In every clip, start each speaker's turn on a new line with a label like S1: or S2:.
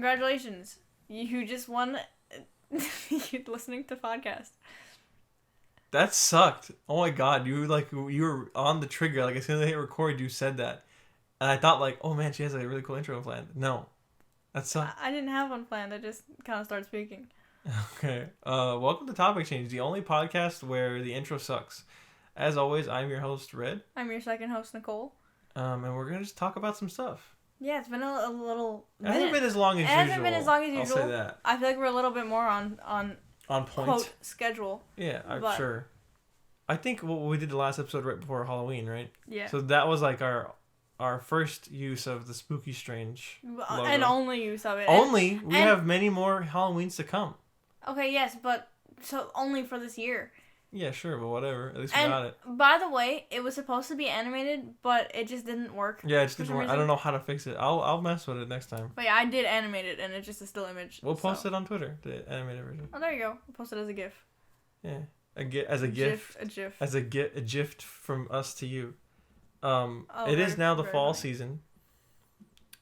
S1: Congratulations. You just won listening to podcast.
S2: That sucked. Oh my god, you were on the trigger. Like as soon as I hit record, you said that. And I thought like, oh man, she has a really cool intro planned. No. That sucked.
S1: I didn't have one planned. I just kind of started speaking.
S2: Okay. Welcome to Topic Change, the only podcast where the intro sucks. As always, I'm your host, Red.
S1: I'm your second host, Nicole.
S2: And we're going to just talk about some stuff.
S1: Yeah, it's been a little
S2: It hasn't been as long as usual.
S1: It hasn't been as long as usual.
S2: I'll say that.
S1: I feel like we're a little bit more on
S2: point.
S1: Quote, schedule.
S2: Yeah, I'm sure. I think what we did the last episode right before Halloween, right?
S1: Yeah.
S2: So that was like our first use of the Spooky Strange logo.
S1: And only use of it.
S2: We have many more Halloweens to come.
S1: Okay, yes, but so only for this year.
S2: Yeah, sure, but whatever. At least we got it.
S1: By the way, it was supposed to be animated, but it just didn't work.
S2: Yeah, it just didn't work. I don't know how to fix it. I'll mess with it next time.
S1: But yeah, I did animate it, and it's just a still image.
S2: We'll post it on Twitter, the animated version.
S1: Oh, there you go. We'll post it as a GIF.
S2: Yeah, as a GIF.
S1: A GIF.
S2: As a gift from us to you. It is now the fall season.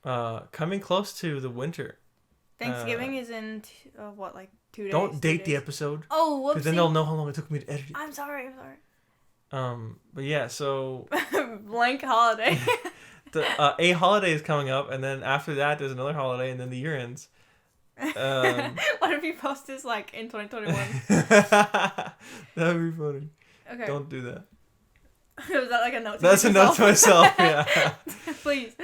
S2: Coming close to the winter.
S1: Thanksgiving is in like 2 days.
S2: Don't date the episode.
S1: Oh, whoopsie.
S2: Because then they'll know how long it took me to edit it.
S1: I'm sorry.
S2: But yeah, so
S1: blank holiday.
S2: a holiday is coming up, and then after that there's another holiday, and then the year ends.
S1: What if you post this like in 2021?
S2: That'd be funny.
S1: Okay.
S2: Don't do that.
S1: Was that like a note to
S2: That's
S1: myself?
S2: a note to myself, yeah.
S1: Please.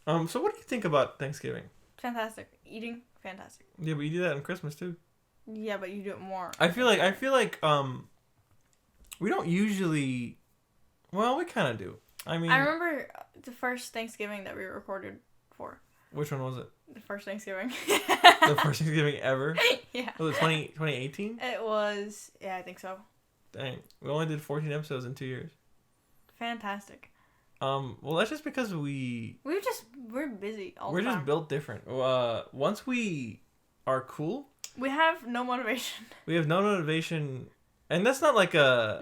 S2: So what do you think about Thanksgiving?
S1: Fantastic. Eating, fantastic.
S2: Yeah, but you do that on Christmas too.
S1: Yeah, but you do it more.
S2: I feel like we don't usually. Well, we kind of do. I mean,
S1: I remember the first Thanksgiving that we recorded for.
S2: Which one was it?
S1: The first Thanksgiving.
S2: The first Thanksgiving ever?
S1: Yeah.
S2: Was it 2018?
S1: It was, yeah, I think so.
S2: Dang. We only did 14 episodes in 2 years.
S1: Fantastic.
S2: Well, that's just because we're
S1: busy all
S2: the time. We're just built different. Once we are cool,
S1: we have no motivation.
S2: We have no motivation, and that's not like a.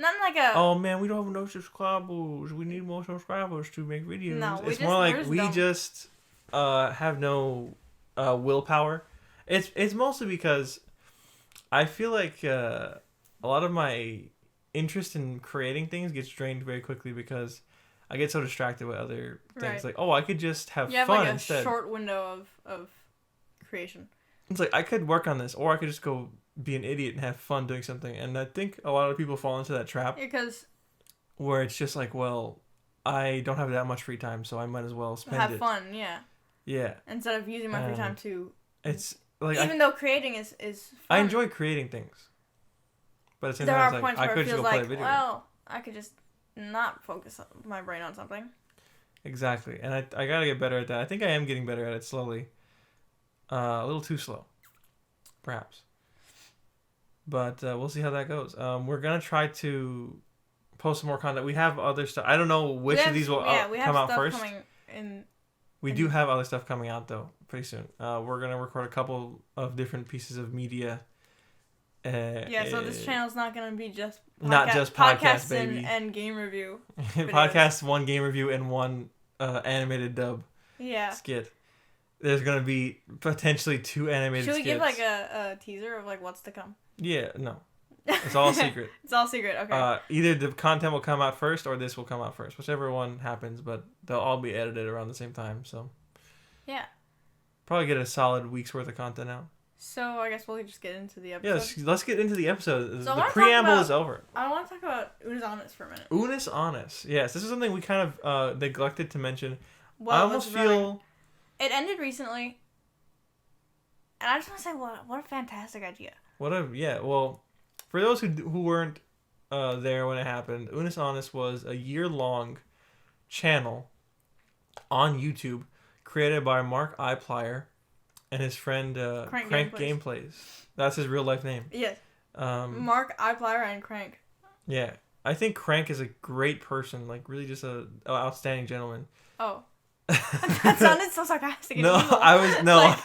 S2: Oh man, we don't have no subscribers. We need more subscribers to make videos.
S1: No,
S2: it's more like we just have no willpower. It's mostly because I feel like a lot of my interest in creating things gets drained very quickly because I get so distracted with other things. Right. Like, I could just have fun instead. You have like a
S1: short window of creation.
S2: It's like, I could work on this, or I could just go be an idiot and have fun doing something. And I think a lot of people fall into that trap.
S1: Because...
S2: Where it's just like, well, I don't have that much free time, so I might as well spend it.
S1: Have fun, yeah.
S2: Yeah.
S1: Instead of using my free time to...
S2: It's like...
S1: Even though creating is fun.
S2: I enjoy creating things. But at the same time, it's like, I could just go play a video game.
S1: Well, I could just not focus my brain on something.
S2: Exactly. And I gotta get better at that. I think I am getting better at it slowly. A little too slow. Perhaps. But we'll see how that goes. We're gonna try to post some more content. We have other stuff. I don't know which of these will come out first. We do have other stuff coming out, though, pretty soon. We're gonna record a couple of different pieces of media.
S1: So this channel's not gonna be just
S2: not just podcasts, baby,
S1: and game review.
S2: Podcast, one game review, and one animated dub.
S1: Yeah.
S2: Skit. There's gonna be potentially 2 animated.
S1: Should we
S2: skits.
S1: give like a teaser of like what's to come?
S2: Yeah. No. It's all secret.
S1: It's all secret. Okay.
S2: Either the content will come out first or this will come out first, whichever one happens. But they'll all be edited around the same time. So.
S1: Yeah.
S2: Probably get a solid week's worth of content out.
S1: So I guess we'll just get into the episode.
S2: Yeah, let's get into the episode.
S1: So
S2: the preamble is over.
S1: I want to talk about Unis Honest for a minute.
S2: Unis Honest. Yes, this is something we kind of neglected to mention.
S1: Well,
S2: I almost feel...
S1: It ended recently. And I just want to say, what a fantastic idea.
S2: Well, for those who weren't there when it happened, Unis Honest was a year-long channel on YouTube created by Mark Iplier and his friend Crank Gameplays. That's his real life name.
S1: Yes. Mark Iplier and Crank.
S2: Yeah. I think Crank is a great person, like really just a outstanding gentleman.
S1: Oh. That sounded so sarcastic.
S2: No, I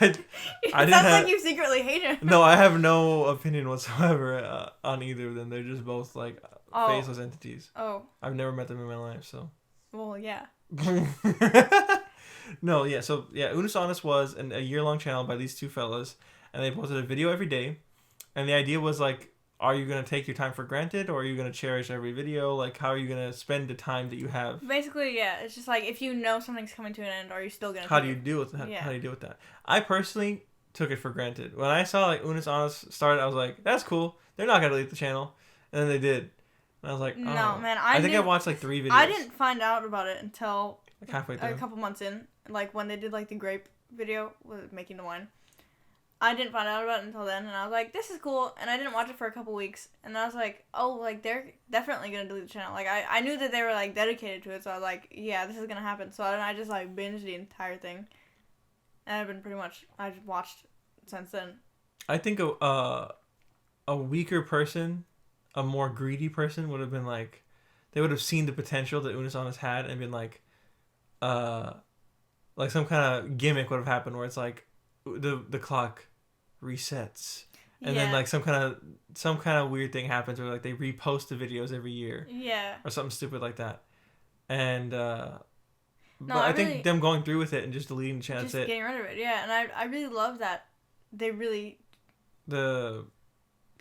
S2: didn't
S1: sounds like you secretly hate him.
S2: No, I have no opinion whatsoever on either of them. They're just both like faceless entities.
S1: Oh.
S2: I've never met them in my life, so.
S1: Well, yeah.
S2: No, yeah. So yeah, Unus Annus was a year-long channel by these two fellas, and they posted a video every day. And the idea was like, are you gonna take your time for granted, or are you gonna cherish every video? Like, how are you gonna spend the time that you have?
S1: Basically, yeah. It's just like if you know something's coming to an end, are you still gonna?
S2: How
S1: take
S2: do you
S1: it?
S2: deal with that?
S1: Yeah.
S2: How do you deal with that? I personally took it for granted. When I saw like Unus Annus started, I was like, that's cool. They're not gonna delete the channel, and then they did. And I was like, oh.
S1: No, man.
S2: I think I watched like 3 videos.
S1: I didn't find out about it until
S2: like halfway through.
S1: a couple months in, like when they did like the grape video with making the wine. I didn't find out about it until then, and I was like, this is cool, and I didn't watch it for a couple weeks, and I was like, oh, like, they're definitely gonna delete the channel. Like, I knew that they were, like, dedicated to it, so I was like, yeah, this is gonna happen. So then I just, like, binged the entire thing, and I've been I've watched since then.
S2: I think a weaker person, a more greedy person would have been, like, they would have seen the potential that Unus Annus had and been, like some kind of gimmick would have happened where it's, like, the clock resets and then like some kind of weird thing happens where like they repost the videos every year or something stupid like that, and but I think them going through with it and just deleting the channel,
S1: just getting rid of it, and I really love that they really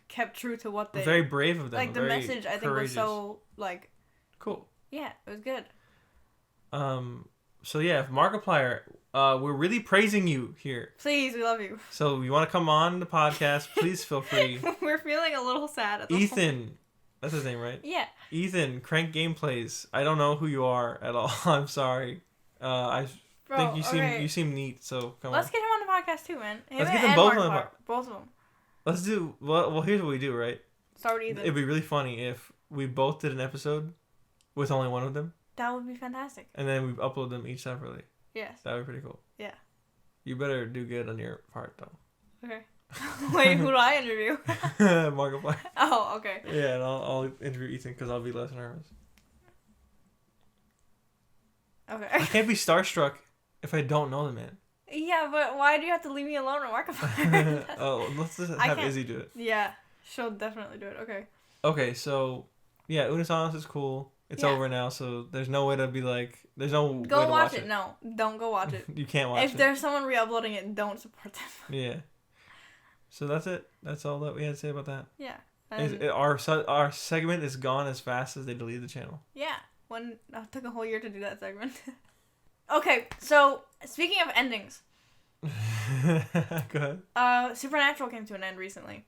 S1: kept true to what they
S2: very brave of them,
S1: like the message I think was so like
S2: cool.
S1: Yeah, it was good.
S2: So yeah, Markiplier, we're really praising you here.
S1: Please, we love you.
S2: So if you want to come on the podcast, please feel free.
S1: We're feeling a little sad at the
S2: Ethan,
S1: moment.
S2: that's his name, right?
S1: Yeah.
S2: Ethan, Crank Gameplays. I don't know who you are at all. I'm sorry. I think you seem neat. So come on.
S1: Let's get him on the podcast too, man.
S2: Let's get them both on the
S1: podcast. Both of them.
S2: Let's do well. Here's what we do, right?
S1: Start with Ethan.
S2: It'd be really funny if we both did an episode with only one of them.
S1: That would be fantastic.
S2: And then we upload them each separately.
S1: Yes.
S2: That would be pretty cool.
S1: Yeah.
S2: You better do good on your part, though.
S1: Okay. Wait, who do I interview?
S2: Markiplier.
S1: Oh, okay.
S2: Yeah, and I'll interview Ethan because I'll be less nervous.
S1: Okay.
S2: I can't be starstruck if I don't know the man.
S1: Yeah, but why do you have to leave me alone at Markiplier?
S2: Oh, let's just have Izzy do it.
S1: Yeah, she'll definitely do it. Okay.
S2: Okay, so yeah, Unus Annus is cool. It's over now, so there's no way to be like, there's no way to watch it.
S1: No, don't go watch it.
S2: You can't watch it.
S1: If there's someone re-uploading it, don't support them.
S2: Yeah. So that's it. That's all that we had to say about that.
S1: Yeah.
S2: Our segment is gone as fast as they deleted the channel.
S1: Yeah. It took a whole year to do that segment. Okay, so speaking of endings.
S2: Go ahead.
S1: Supernatural came to an end recently.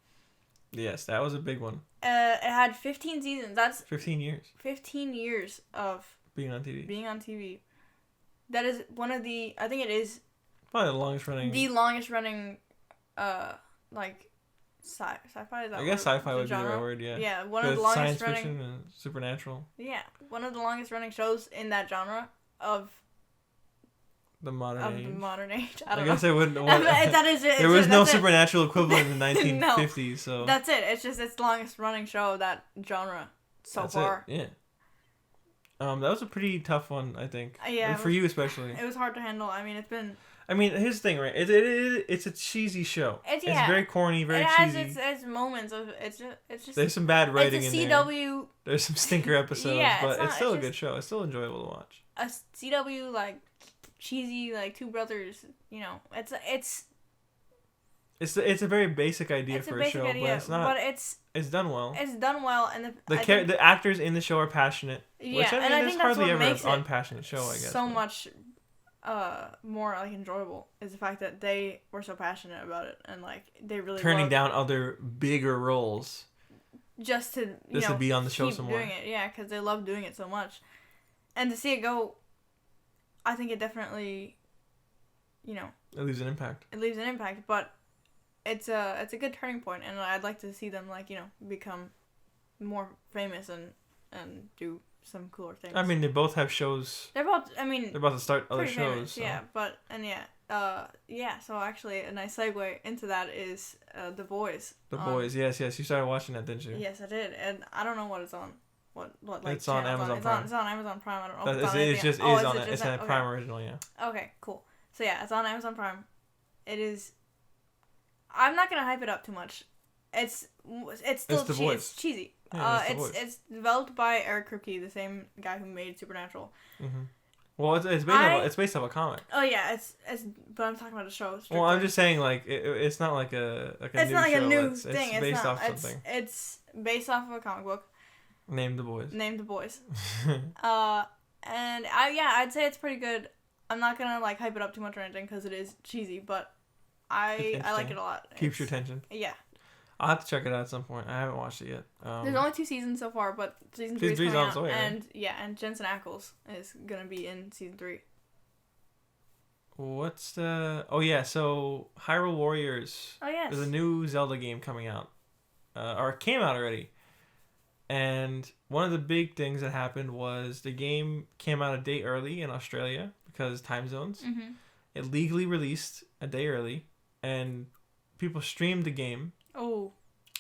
S2: Yes, that was a big one.
S1: It had 15 seasons. That's
S2: 15 years.
S1: 15 years of
S2: being on TV.
S1: That is one of the, I think it is
S2: probably the longest running
S1: like sci-fi, is that
S2: I guess sci-fi would be the right word, yeah.
S1: Yeah, one of the longest
S2: science fiction and supernatural.
S1: Yeah, one of the longest running shows in that genre of
S2: the modern age.
S1: I
S2: guess I wouldn't.
S1: That is it.
S2: There was no supernatural equivalent in the 1950s,
S1: no,
S2: so
S1: that's it. It's just its the longest running show of that genre so far.
S2: Yeah. That was a pretty tough one, I think.
S1: Yeah.
S2: For you especially.
S1: It was hard to handle. I mean, it's been.
S2: I mean, here's the thing, right? It's a cheesy show. It's very corny, very cheesy.
S1: It has its moments of it's just.
S2: There's some bad writing in there.
S1: CW.
S2: There's some stinker episodes,
S1: yeah,
S2: but it's still a good show. It's still enjoyable to watch.
S1: A CW like cheesy like two brothers, you know.
S2: It's a very basic idea for a show, but it's not.
S1: But
S2: it's done well.
S1: It's done well, and
S2: the actors in the show are passionate.
S1: Yeah,
S2: which, I mean,
S1: and I think that's
S2: hardly
S1: what
S2: ever
S1: makes
S2: an unpassionate show, I guess.
S1: So much more like enjoyable is the fact that they were so passionate about it, and like they really
S2: turning down other bigger roles
S1: just to
S2: be on the show some more.
S1: Doing it, yeah, because they love doing it so much, and to see it go, I think it definitely, it
S2: leaves an impact.
S1: It leaves an impact, but it's a good turning point, and I'd like to see them become more famous and do some cooler things.
S2: I mean, they both have shows.
S1: They're about to
S2: start other shows.
S1: Famous, so. Yeah, so actually a nice segue into that is The Boys.
S2: The Boys, yes. You started watching that, didn't you?
S1: Yes, I did, and I don't know what it's on. What
S2: it's on Amazon Prime.
S1: It's on Amazon Prime. I don't know.
S2: It's on it. It's a Prime original, yeah.
S1: Okay, cool. So yeah, it's on Amazon Prime. It is. I'm not gonna hype it up too much. It's still it's cheesy.
S2: Yeah,
S1: it's developed by Eric Kripke, the same guy who made Supernatural.
S2: Mm-hmm. Well, it's based off a comic.
S1: Oh yeah, it's but I'm talking about a show. Strictly.
S2: Well, I'm just saying like it's not like a
S1: it's
S2: new
S1: not like
S2: show.
S1: a new
S2: It's
S1: thing.
S2: based off something.
S1: It's based off of a comic book.
S2: Name the boys.
S1: And I'd say it's pretty good. I'm not gonna like hype it up too much or anything because it is cheesy, but I like it a lot.
S2: Keeps your attention.
S1: Yeah.
S2: I'll have to check it out at some point. I haven't watched it yet.
S1: There's only 2 seasons so far, but season 3 is coming out.
S2: Way,
S1: and and Jensen Ackles is gonna be in season 3.
S2: What's the? Oh yeah, so Hyrule Warriors.
S1: Oh yes.
S2: There's a new Zelda game coming out, or it came out already. And one of the big things that happened was the game came out a day early in Australia because time zones.
S1: Mm-hmm.
S2: It legally released a day early, and people streamed the game.
S1: Oh.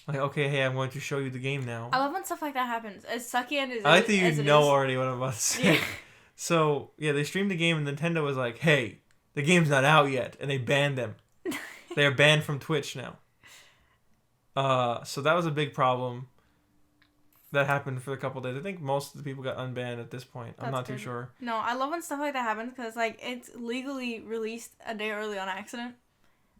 S2: Like, okay, hey, I'm going to show you the game now.
S1: I love when stuff like that happens. As sucky as it is.
S2: I like that you know already what I'm about to say.
S1: Yeah.
S2: So, yeah, they streamed the game, and Nintendo was like, hey, the game's not out yet, and they banned them. They are banned from Twitch now. So that was a big problem. That happened for a couple days. I think most of the people got unbanned at this point. I'm not too sure.
S1: No, I love when stuff like that happens because, like, it's legally released a day early on accident.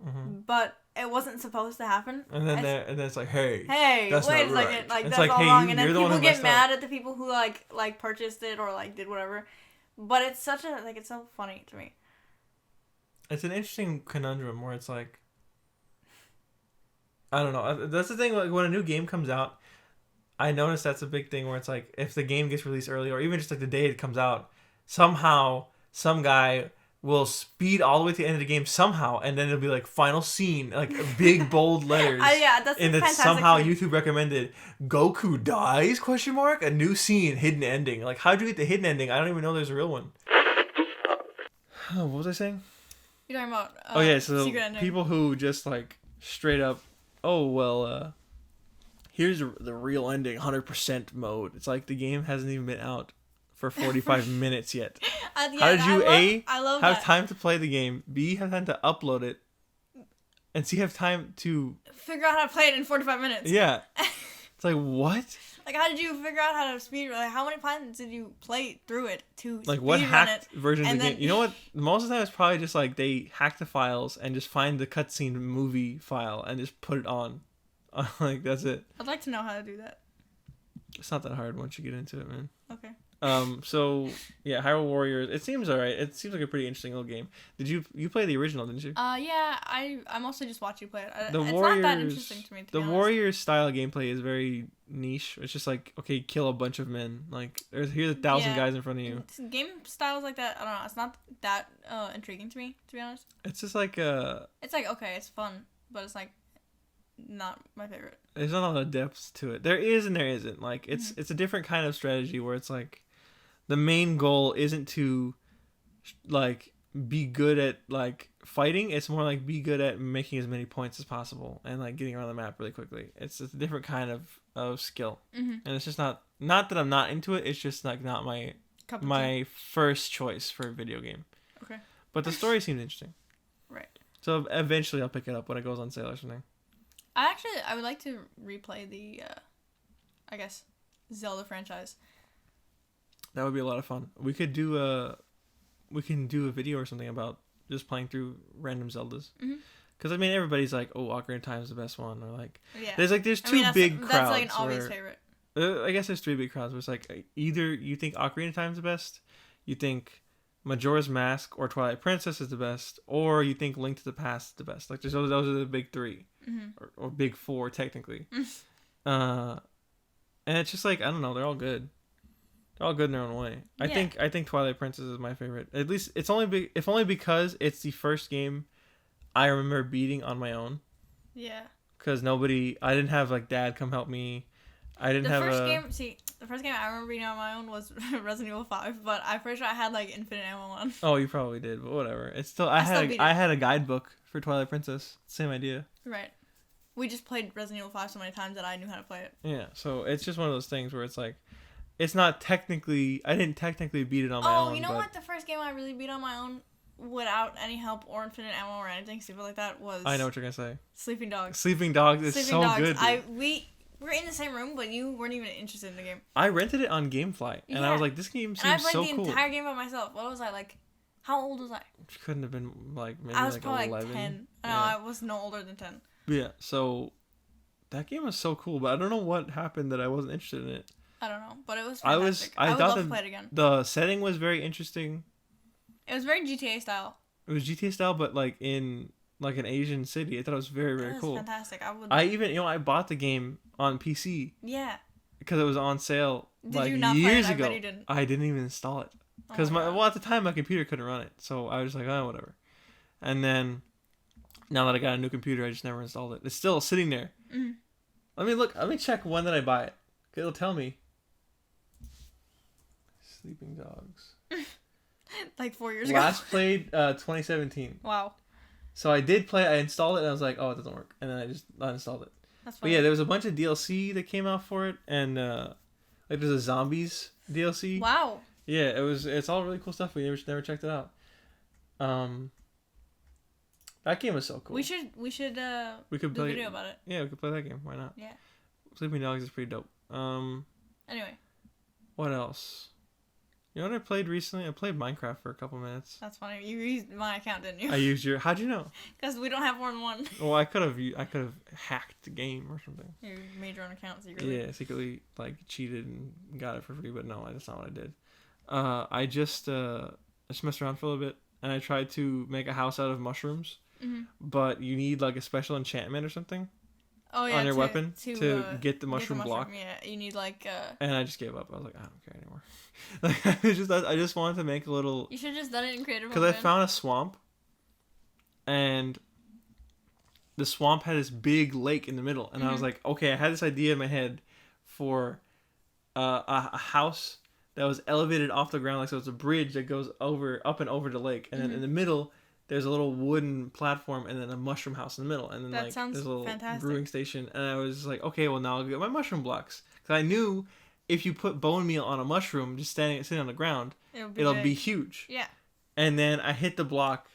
S1: Mm-hmm. But it wasn't supposed to happen.
S2: And then it's like, hey,
S1: that's wait a
S2: right.
S1: second, like
S2: it's
S1: that's
S2: like,
S1: all
S2: hey,
S1: wrong. And then people get mad
S2: up.
S1: at the people who like purchased it or like did whatever. But it's such a it's so funny to me.
S2: It's an interesting conundrum where it's like, I don't know. That's the thing. Like when a new game comes out, I noticed that's a big thing where it's like if the game gets released early or even just like the day it comes out, somehow some guy will speed all the way to the end of the game somehow, and then it'll be like final scene, like big bold letters.
S1: That's
S2: and it's somehow YouTube recommended Goku dies ? A new scene, hidden ending. Like how'd you get the hidden ending? I don't even know there's a real one. What was I saying?
S1: You're talking about
S2: so people who just like straight up, here's the real ending, 100% mode. It's like the game hasn't even been out for 45 minutes yet. How did you have time to play the game, B, have time to upload it, and C, have time to
S1: figure out how to play it in 45 minutes?
S2: Yeah. It's like, what?
S1: Like, how did you figure out how to speed? Like, how many times did you play through it to
S2: like what hacked version of the game? You know what? Most of the time it's probably just like they hack the files and just find the cutscene movie file and just put it on. Like that's it.
S1: I'd like to know how to do that.
S2: It's not that hard once you get into it, man.
S1: Okay.
S2: So yeah, Hyrule Warriors. It seems alright. It seems like a pretty interesting little game. Did you play the original? Didn't you?
S1: Yeah. I mostly just watch you play it.
S2: It's not that interesting to me. The Warriors style gameplay is very niche. It's just like, okay, kill a bunch of men. Like here's 1,000 guys in front of you.
S1: Game styles like that. I don't know. It's not that intriguing to me, to be honest.
S2: It's just like
S1: It's like okay, it's fun, but it's like not my favorite.
S2: There's not a lot of depth to it. There is and there isn't. Like it's a different kind of strategy where it's like the main goal isn't to like be good at like fighting. It's more like be good at making as many points as possible and like getting around the map really quickly. It's a different kind of skill. Mm-hmm. And it's just not that I'm not into it. It's just like not my first choice for a video game.
S1: Okay.
S2: But the story seemed interesting.
S1: Right.
S2: So eventually I'll pick it up when it goes on sale or something.
S1: I would like to replay the, I guess, Zelda franchise.
S2: That would be a lot of fun. We can do a video or something about just playing through random Zeldas. Because I mean, everybody's like, "Oh, Ocarina of Time is the best one," or like, there's two big crowds.
S1: That's like an obvious favorite.
S2: I guess there's 3 big crowds. Where it's like either you think Ocarina of Time is the best, you think Majora's Mask or Twilight Princess is the best, or you think Link to the Past is the best. Like those are the big 3. Or big 4 technically. And it's just like I don't know, they're all good. They're all good in their own way. Yeah. I think Twilight Princess is my favorite. At least it's only because it's the first game I remember beating on my own. Yeah. Because I didn't have like dad come help me. The first game I remember beating on my own was Resident Evil 5, but I'm pretty sure I had like infinite ammo on. Oh, you probably did, but whatever. It's still I had a guidebook for Twilight Princess. Same idea. Right. We just played Resident Evil 5 so many times that I knew how to play it. Yeah, so it's just one of those things where it's like, it's not technically, I didn't technically beat it on my own. Oh, you know what? The first game I really beat on my own without any help or infinite ammo or anything stupid like that was... I know what you're going to say. Sleeping Dogs. Sleeping Dogs is so good.
S1: we're in the same room, but you weren't even interested in the game.
S2: I rented it on GameFly, and I was like, this game seems so cool.
S1: And I played the entire game by myself. What was I, like, how old was I?
S2: Couldn't have been, like, maybe
S1: I was
S2: like
S1: probably
S2: 11.
S1: like 10. No,
S2: Yeah.
S1: I was no older than 10.
S2: Yeah, so that game was so cool, but I don't know what happened that I wasn't interested in it.
S1: I don't know, but it was fantastic.
S2: I
S1: would
S2: thought
S1: love to play it again.
S2: The setting was very interesting.
S1: It was very GTA style.
S2: It was GTA style, but like in like an Asian city. I thought it was very, very cool.
S1: Fantastic.
S2: I even, I bought the game on PC.
S1: Yeah.
S2: Because it was on sale like
S1: you not
S2: years
S1: play it?
S2: ago.
S1: I bet you didn't.
S2: I didn't even install it. Because at the time my computer couldn't run it. So I was like, oh, whatever. And then now that I got a new computer, I just never installed it. It's still sitting there.
S1: Mm-hmm.
S2: Let me check when did I buy it. It'll tell me. Sleeping Dogs.
S1: Like 4 years ago.
S2: Last played 2017.
S1: Wow.
S2: So I did play. I installed it, and I was like, "Oh, it doesn't work," and then I just uninstalled it.
S1: That's
S2: funny. But yeah, there was a bunch of DLC that came out for it, and like there's a zombies DLC.
S1: Wow.
S2: Yeah, it's all really cool stuff. We never checked it out. That game was so cool.
S1: We could
S2: we could
S1: do
S2: play
S1: a video about it.
S2: Yeah, we could play that game. Why not?
S1: Yeah.
S2: Sleeping Dogs is pretty dope.
S1: Anyway.
S2: What else? You know what I played recently? I played Minecraft for a couple minutes.
S1: That's funny. You used my account, didn't you?
S2: I used your. How'd you know?
S1: Because we don't have more than one.
S2: Well, I could have hacked the game or something.
S1: You made your own account secretly.
S2: Yeah, secretly like cheated and got it for free, but no, that's not what I did. I just messed around for a little bit, and I tried to make a house out of mushrooms, but you need like a special enchantment or something.
S1: Oh, yeah,
S2: on your weapon to get the mushroom block.
S1: Yeah, you need like.
S2: And I just gave up. I was like, I don't care anymore. Like I just wanted to make a little.
S1: You should have just done it in creative.
S2: Because I found a swamp, and the swamp had this big lake in the middle, and I was like, okay, I had this idea in my head for a house that was elevated off the ground, like so it's a bridge that goes up and over the lake, and then in the middle. There's a little wooden platform and then a mushroom house in the middle. And then there's a little brewing station. And I was just like, okay, well now I'll get my mushroom blocks. Because I knew if you put bone meal on a mushroom, just sitting on the ground, it'll be huge.
S1: Yeah.
S2: And then I hit the block.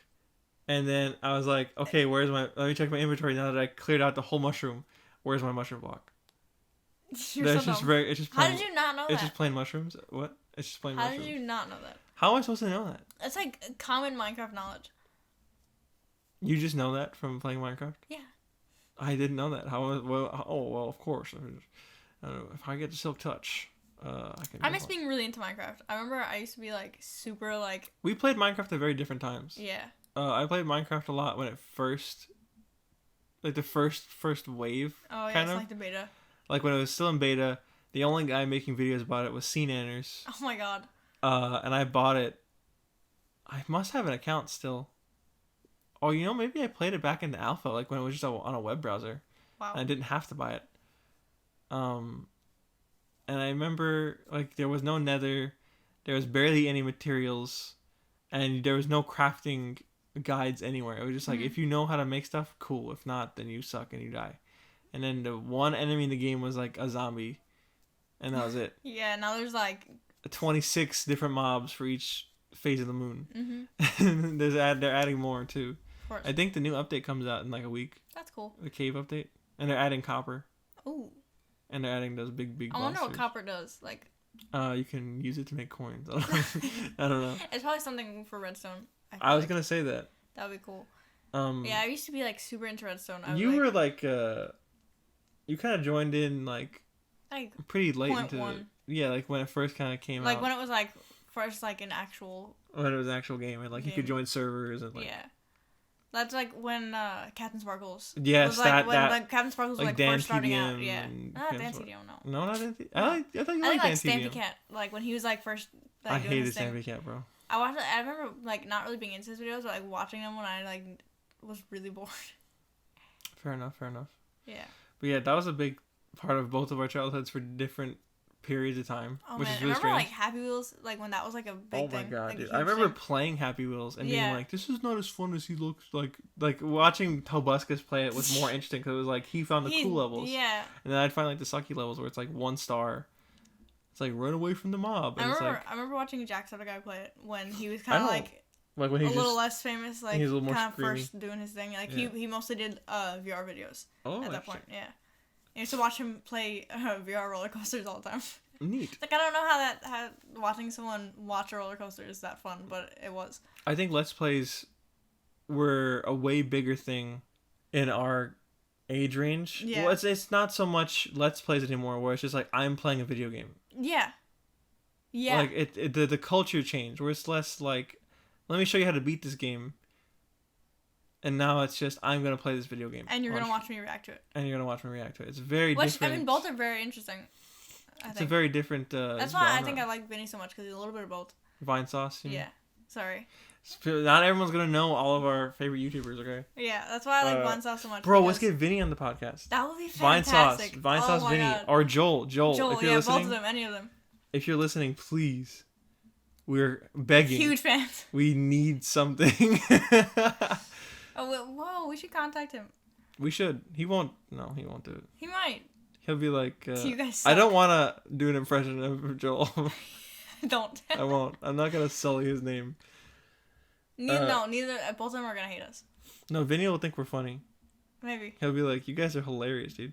S2: And then I was like, okay, let me check my inventory now that I cleared out the whole mushroom. Where's my mushroom block? It's just plain,
S1: how did you not know that?
S2: It's just plain mushrooms? What? It's just plain mushrooms.
S1: How did you not know that?
S2: How am I supposed to know that?
S1: It's like common Minecraft knowledge.
S2: You just know that from playing Minecraft?
S1: Yeah.
S2: I didn't know that. Well, of course. If I get the Silk Touch, I can.
S1: I miss being really into Minecraft. I remember I used to be like super like.
S2: We played Minecraft at very different times.
S1: Yeah.
S2: I played Minecraft a lot when it first, like the first wave.
S1: Oh yeah,
S2: kind
S1: it's
S2: of.
S1: like the beta.
S2: Like when it was still in beta, the only guy making videos about it was Nanners.
S1: Oh my god.
S2: And I bought it. I must have an account still. Oh, maybe I played it back in the alpha, like when it was just on a web browser.
S1: Wow.
S2: And I didn't have to buy it. And I remember, like, there was no nether, there was barely any materials, and there was no crafting guides anywhere. It was just like, if you know how to make stuff, cool. If not, then you suck and you die. And then the one enemy in the game was, like, a zombie. And that was it.
S1: Yeah, now there's, like...
S2: 26 different mobs for each phase of the moon. Mm-hmm. They're adding more, too. I think the new update comes out in like a week.
S1: That's cool.
S2: The cave update. And they're adding copper.
S1: Ooh.
S2: And they're adding those big monsters.
S1: I wonder what copper does. Like.
S2: You can use it to make coins. I don't know.
S1: It's probably something for redstone.
S2: I was gonna say that.
S1: That would be cool. Yeah, I used to be like super into redstone.
S2: You kind of joined in like pretty late into it. Yeah, like when it first kind of came out.
S1: Like when it was like first like an actual.
S2: When it was an actual game and like you could join servers and like.
S1: Yeah. That's like when Captain Sparkles.
S2: Yes,
S1: was like when Captain Sparkles was like first starting out. Yeah.
S2: Not
S1: Dan TDM, no.
S2: No, not Dan TDM. I thought you liked Dan TDM.
S1: Stampy Cat, like when he was like first. Like,
S2: I hated Stampy Cat, bro.
S1: I watched it. I remember like not really being into his videos, but like watching them when I like was really bored.
S2: Fair enough.
S1: Yeah.
S2: But yeah, that was a big part of both of our childhoods for different periods of time, which is really strange.
S1: Like Happy Wheels, like when that was like a big thing.
S2: Oh my god,
S1: like,
S2: dude! I remember playing Happy Wheels and being like, "This is not as fun as he looks." Like watching Tobuscus play it was more interesting because it was like he found the cool levels.
S1: Yeah.
S2: And then I'd find like the sucky levels where it's like 1 star. It's like run away from the mob. And
S1: I remember watching Jacksepticeye play it when he was kind of like when he was a little less famous, like kind of first doing his thing. Like he mostly did VR videos at that point. Yeah. I used to watch him play VR roller coasters all the time.
S2: Neat.
S1: Like, I don't know how watching someone watch a roller coaster is that fun, but it was.
S2: I think Let's Plays were a way bigger thing in our age range.
S1: Yeah.
S2: Well, it's not so much Let's Plays anymore, where it's just like, I'm playing a video game.
S1: Yeah. Yeah.
S2: Like, the culture changed, where it's less like, let me show you how to beat this game. And now it's just, I'm going to play this video game.
S1: And you're going to watch me react to it.
S2: And you're going to watch me react to it. It's very different.
S1: I mean, both are very interesting.
S2: It's a very different
S1: That's why I think I like Vinny so much, because he's a little bit of both.
S2: Vine Sauce?
S1: Yeah. Sorry.
S2: Not everyone's going to know all of our favorite YouTubers, okay?
S1: Yeah, that's why I like Vine Sauce so much.
S2: Bro, let's get Vinny on the podcast.
S1: That would be fantastic.
S2: Vine Sauce Vinny. God. Or Joel. If you're listening,
S1: both of them, any of them.
S2: If you're listening, please. We're begging.
S1: Huge fans.
S2: We need something.
S1: Whoa, we should contact him.
S2: We should. He won't do it.
S1: He might.
S2: He'll be like,
S1: you guys suck.
S2: I don't want to do an impression of Joel.
S1: Don't.
S2: I won't. I'm not going to sully his name.
S1: Neither. Both of them are going to hate us.
S2: No, Vinny will think we're funny.
S1: Maybe.
S2: He'll be like, you guys are hilarious, dude.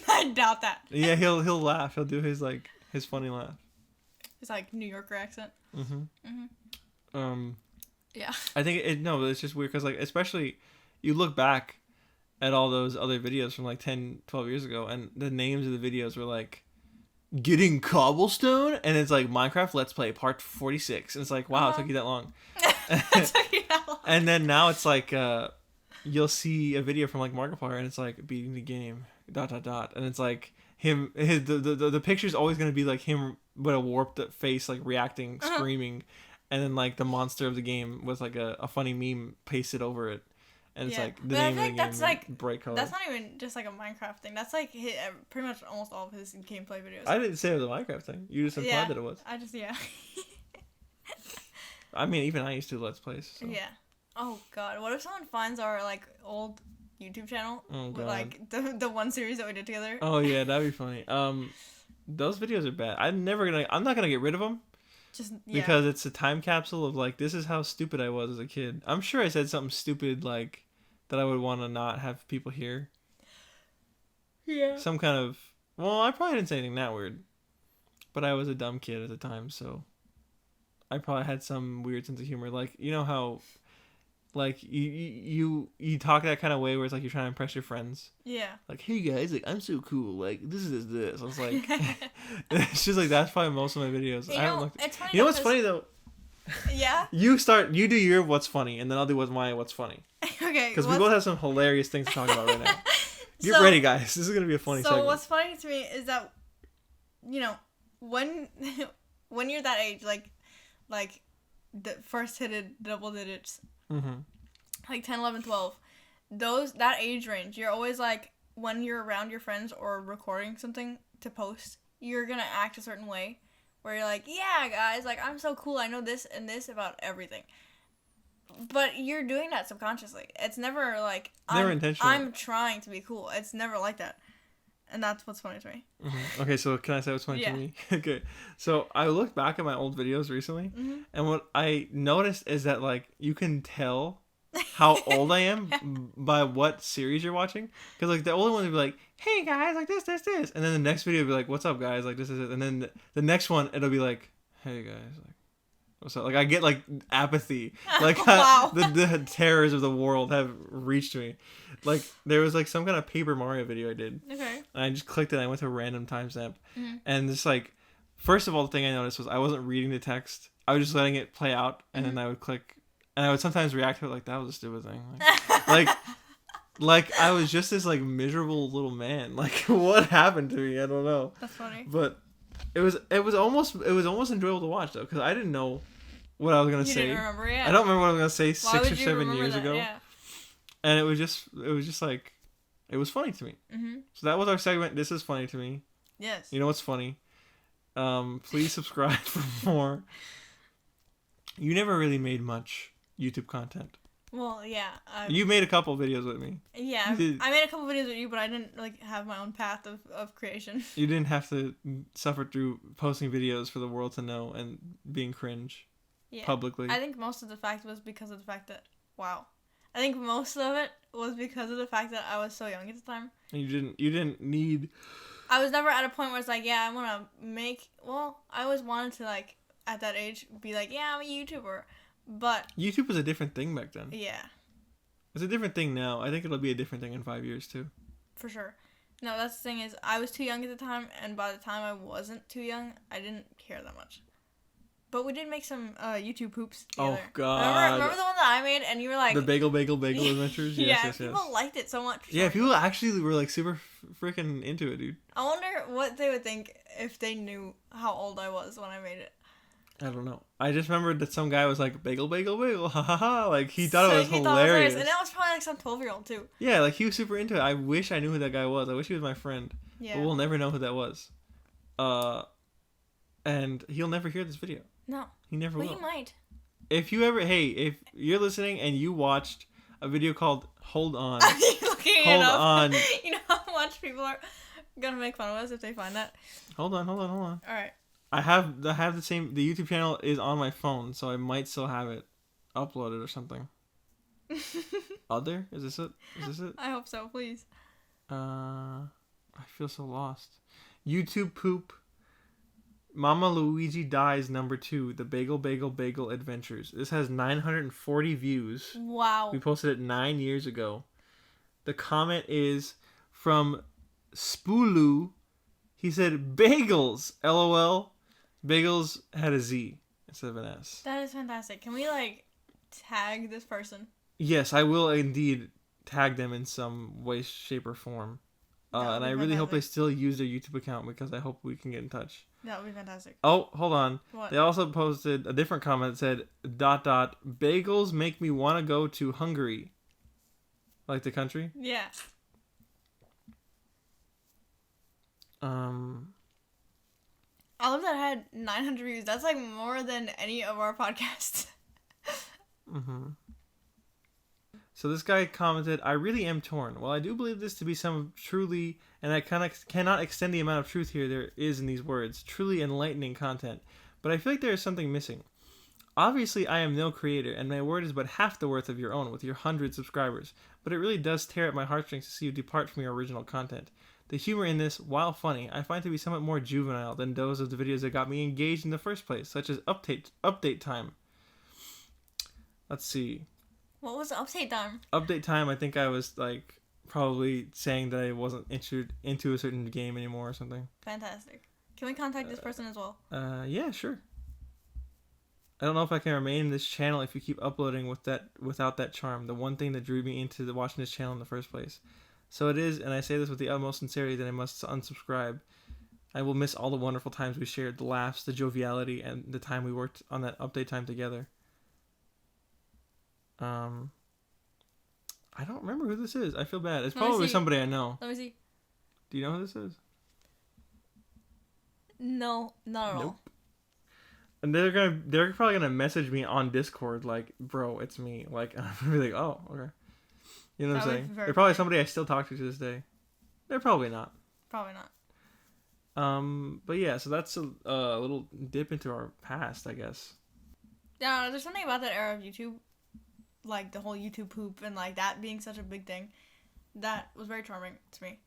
S1: I doubt that.
S2: Yeah, he'll laugh. He'll do his funny laugh.
S1: His New Yorker accent. Yeah.
S2: I think it's just weird because especially you look back at all those other videos from 10, 12 years ago, and the names of the videos were like getting cobblestone, and it's like Minecraft Let's Play Part 46, and it's like, wow, it took you that long. And then now it's like you'll see a video from Markiplier, and it's like beating the game ... and it's like him, the picture's always gonna be like him with a warped face, reacting, screaming, and then the monster of the game with a funny meme pasted over it, and it's the name of the game, bright color.
S1: That's not even just a Minecraft thing. That's pretty much almost all of his gameplay videos.
S2: I didn't say it was a Minecraft thing. You just implied that it was. I mean, even I used to Let's Plays. So.
S1: Yeah. Oh God, what if someone finds our old YouTube channel?
S2: Oh God.
S1: The one series that we did together.
S2: Oh yeah, that'd be funny. Those videos are bad. I'm not gonna get rid of them. Because it's a time capsule of this is how stupid I was as a kid. I'm sure I said something stupid that I would want to not have people hear.
S1: Yeah.
S2: Some kind of, well, I probably didn't say anything that weird, but I was a dumb kid at the time, so I probably had some weird sense of humor. You know how you talk that kind of way where it's you're trying to impress your friends.
S1: Yeah.
S2: Hey guys, I'm so cool. This is this. I was like, it's just that's probably most of my videos.
S1: It's funny.
S2: You know what's funny though?
S1: Yeah.
S2: You do your what's funny, and then I'll do what's funny.
S1: Okay.
S2: Because we both have some hilarious things to talk about right now. Get ready, guys. This is gonna be a funny segment.
S1: So what's funny to me is that, when you're that age, the first hit double digits.
S2: Mm-hmm.
S1: 10, 11, 12. That age range, you're always when you're around your friends or recording something to post, you're gonna act a certain way where you're yeah guys, I'm so cool, I know this and this about everything. But you're doing that subconsciously. It's never
S2: never intentional.
S1: I'm trying to be cool. It's never like that. And that's what's funny to me.
S2: Mm-hmm. Okay, so can I say what's funny to me? Okay, so I looked back at my old videos recently, and what I noticed is that you can tell how old I am by what series you're watching. Because the older ones would be like, hey guys, this, and then the next video would be like, what's up guys, this is it, and then the next one it'll be like, hey guys, what's up? I get apathy,
S1: wow.
S2: the terrors of the world have reached me. There was some kind of Paper Mario video I did.
S1: Okay.
S2: And I just clicked it and I went to a random timestamp. And just first of all, the thing I noticed was I wasn't reading the text. I was just letting it play out, and then I would click, and I would sometimes react to it that was a stupid thing. I was just this miserable little man. What happened to me? I don't know.
S1: That's funny.
S2: But it was almost enjoyable to watch though, because I didn't know what I was gonna say.
S1: You didn't remember, yeah.
S2: I don't remember what I was gonna say
S1: Why
S2: 6 or 7 years
S1: that?
S2: ago.
S1: Yeah.
S2: And it was just it was funny to me.
S1: Mm-hmm.
S2: So that was our segment. This is funny to me.
S1: Yes.
S2: You know what's funny? Please subscribe for more. You never really made much YouTube content.
S1: Well, yeah.
S2: You made a couple videos with me.
S1: Yeah, I made a couple videos with you, but I didn't have my own path of creation.
S2: You didn't have to suffer through posting videos for the world to know and being cringe publicly.
S1: I think most of the fact was because of the fact that, wow. I think most of it was because of the fact that I was so young at the time.
S2: And you didn't need.
S1: I was never at a point where it's like, yeah, I want to make. Well, I always wanted to like at that age be like, yeah, I'm a YouTuber, but
S2: YouTube was a different thing back then.
S1: yeah,
S2: It's a different thing now. I think it'll be a different thing in 5 years too.
S1: for sure. No, that's the thing is I was too young at the time, and by the time I wasn't too young, I didn't care that much. But we did make some YouTube poops together.
S2: Oh God!
S1: Remember the one that I made, and you were like
S2: the bagel adventures. Yes,
S1: yeah, people liked it so much.
S2: Yeah, people actually were like super freaking into it, dude.
S1: I wonder what they would think if they knew how old I was when I made it.
S2: I don't know. I just remembered that some guy was like bagel, ha ha ha. Like he thought it was hilarious.
S1: And that was probably like some 12-year-old too.
S2: Yeah, like he was super into it. I wish I knew who that guy was. I wish he was my friend.
S1: Yeah.
S2: But we'll never know who that was. And he'll never hear this video.
S1: No.
S2: He never will.
S1: He might.
S2: If you're listening and you watched a video called Hold On.
S1: Hold on. You know how much people are gonna make fun of us if they find that?
S2: Hold on.
S1: Alright.
S2: I have the YouTube channel is on my phone, so I might still have it uploaded or something. Other? Is this it?
S1: I hope so, please.
S2: I feel so lost. YouTube poop. Mama Luigi Dies #2, the Bagel Adventures. This has 940 views.
S1: Wow.
S2: We posted it 9 years ago. The comment is from Spoolu. He said, bagels, LOL. Bagels had a Z instead of an S.
S1: That is fantastic. Can we, like, tag this person?
S2: Yes, I will indeed tag them in some way, shape, or form. And I really hope they still use their YouTube account because I hope we can get in touch.
S1: That would be fantastic.
S2: Oh, hold on.
S1: What?
S2: They also posted a different comment that said, ... bagels make me want to go to Hungary. Like the country?
S1: Yeah. I love that I had 900 views. That's like more than any of our podcasts.
S2: So this guy commented, I really am torn. While I do believe this to be some truly, and I cannot extend the amount of truth here there is in these words, truly enlightening content, but I feel like there is something missing. Obviously, I am no creator, and my word is but half the worth of your own with your 100 subscribers, but it really does tear at my heartstrings to see you depart from your original content. The humor in this, while funny, I find to be somewhat more juvenile than those of the videos that got me engaged in the first place, such as update time. Let's see.
S1: What was update time?
S2: Update time, I think I was like probably saying that I wasn't into a certain game anymore or something.
S1: Fantastic. Can we contact this person as well?
S2: Yeah, sure. I don't know if I can remain in this channel if you keep uploading without that charm, the one thing that drew me into watching this channel in the first place. So it is, and I say this with the utmost sincerity, that I must unsubscribe. I will miss all the wonderful times we shared, the laughs, the joviality, and the time we worked on that update time together. I don't remember who this is. I feel bad. It's probably somebody I know.
S1: Let me see.
S2: Do you know who this is?
S1: No, not at all.
S2: And they're probably gonna message me on Discord like, bro, it's me. Like, I'm gonna be like, oh, okay. You know what I'm saying? They're probably somebody I still talk to this day. They're probably not.
S1: Probably not.
S2: But yeah, so that's a little dip into our past, I guess.
S1: Yeah, there's something about that era of YouTube, like the whole YouTube poop and like that being such a big thing, that was very charming to me.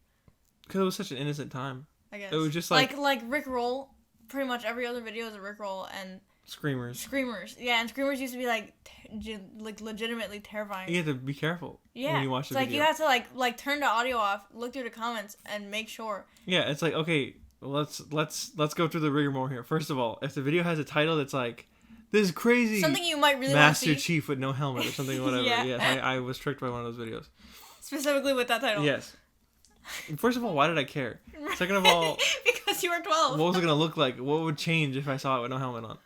S2: Because it was such an innocent time.
S1: I guess.
S2: It was just
S1: like Rickroll. Pretty much every other video is a Rickroll and
S2: Screamers.
S1: Yeah, and Screamers used to be like legitimately terrifying.
S2: You have to be careful when you watch the video.
S1: You have to like turn the audio off, look through the comments, and make sure.
S2: Yeah, it's like, okay, let's go through the rigmarole here. First of all, if the video has a title that's like, this crazy
S1: something you might really
S2: Master
S1: want to see.
S2: Chief with no helmet or something, whatever.
S1: Yeah.
S2: Yes, I was tricked by one of those videos.
S1: Specifically with that title.
S2: Yes. First of all, why did I care? Second of all,
S1: because you were 12.
S2: What was it gonna look like? What would change if I saw it with no helmet on?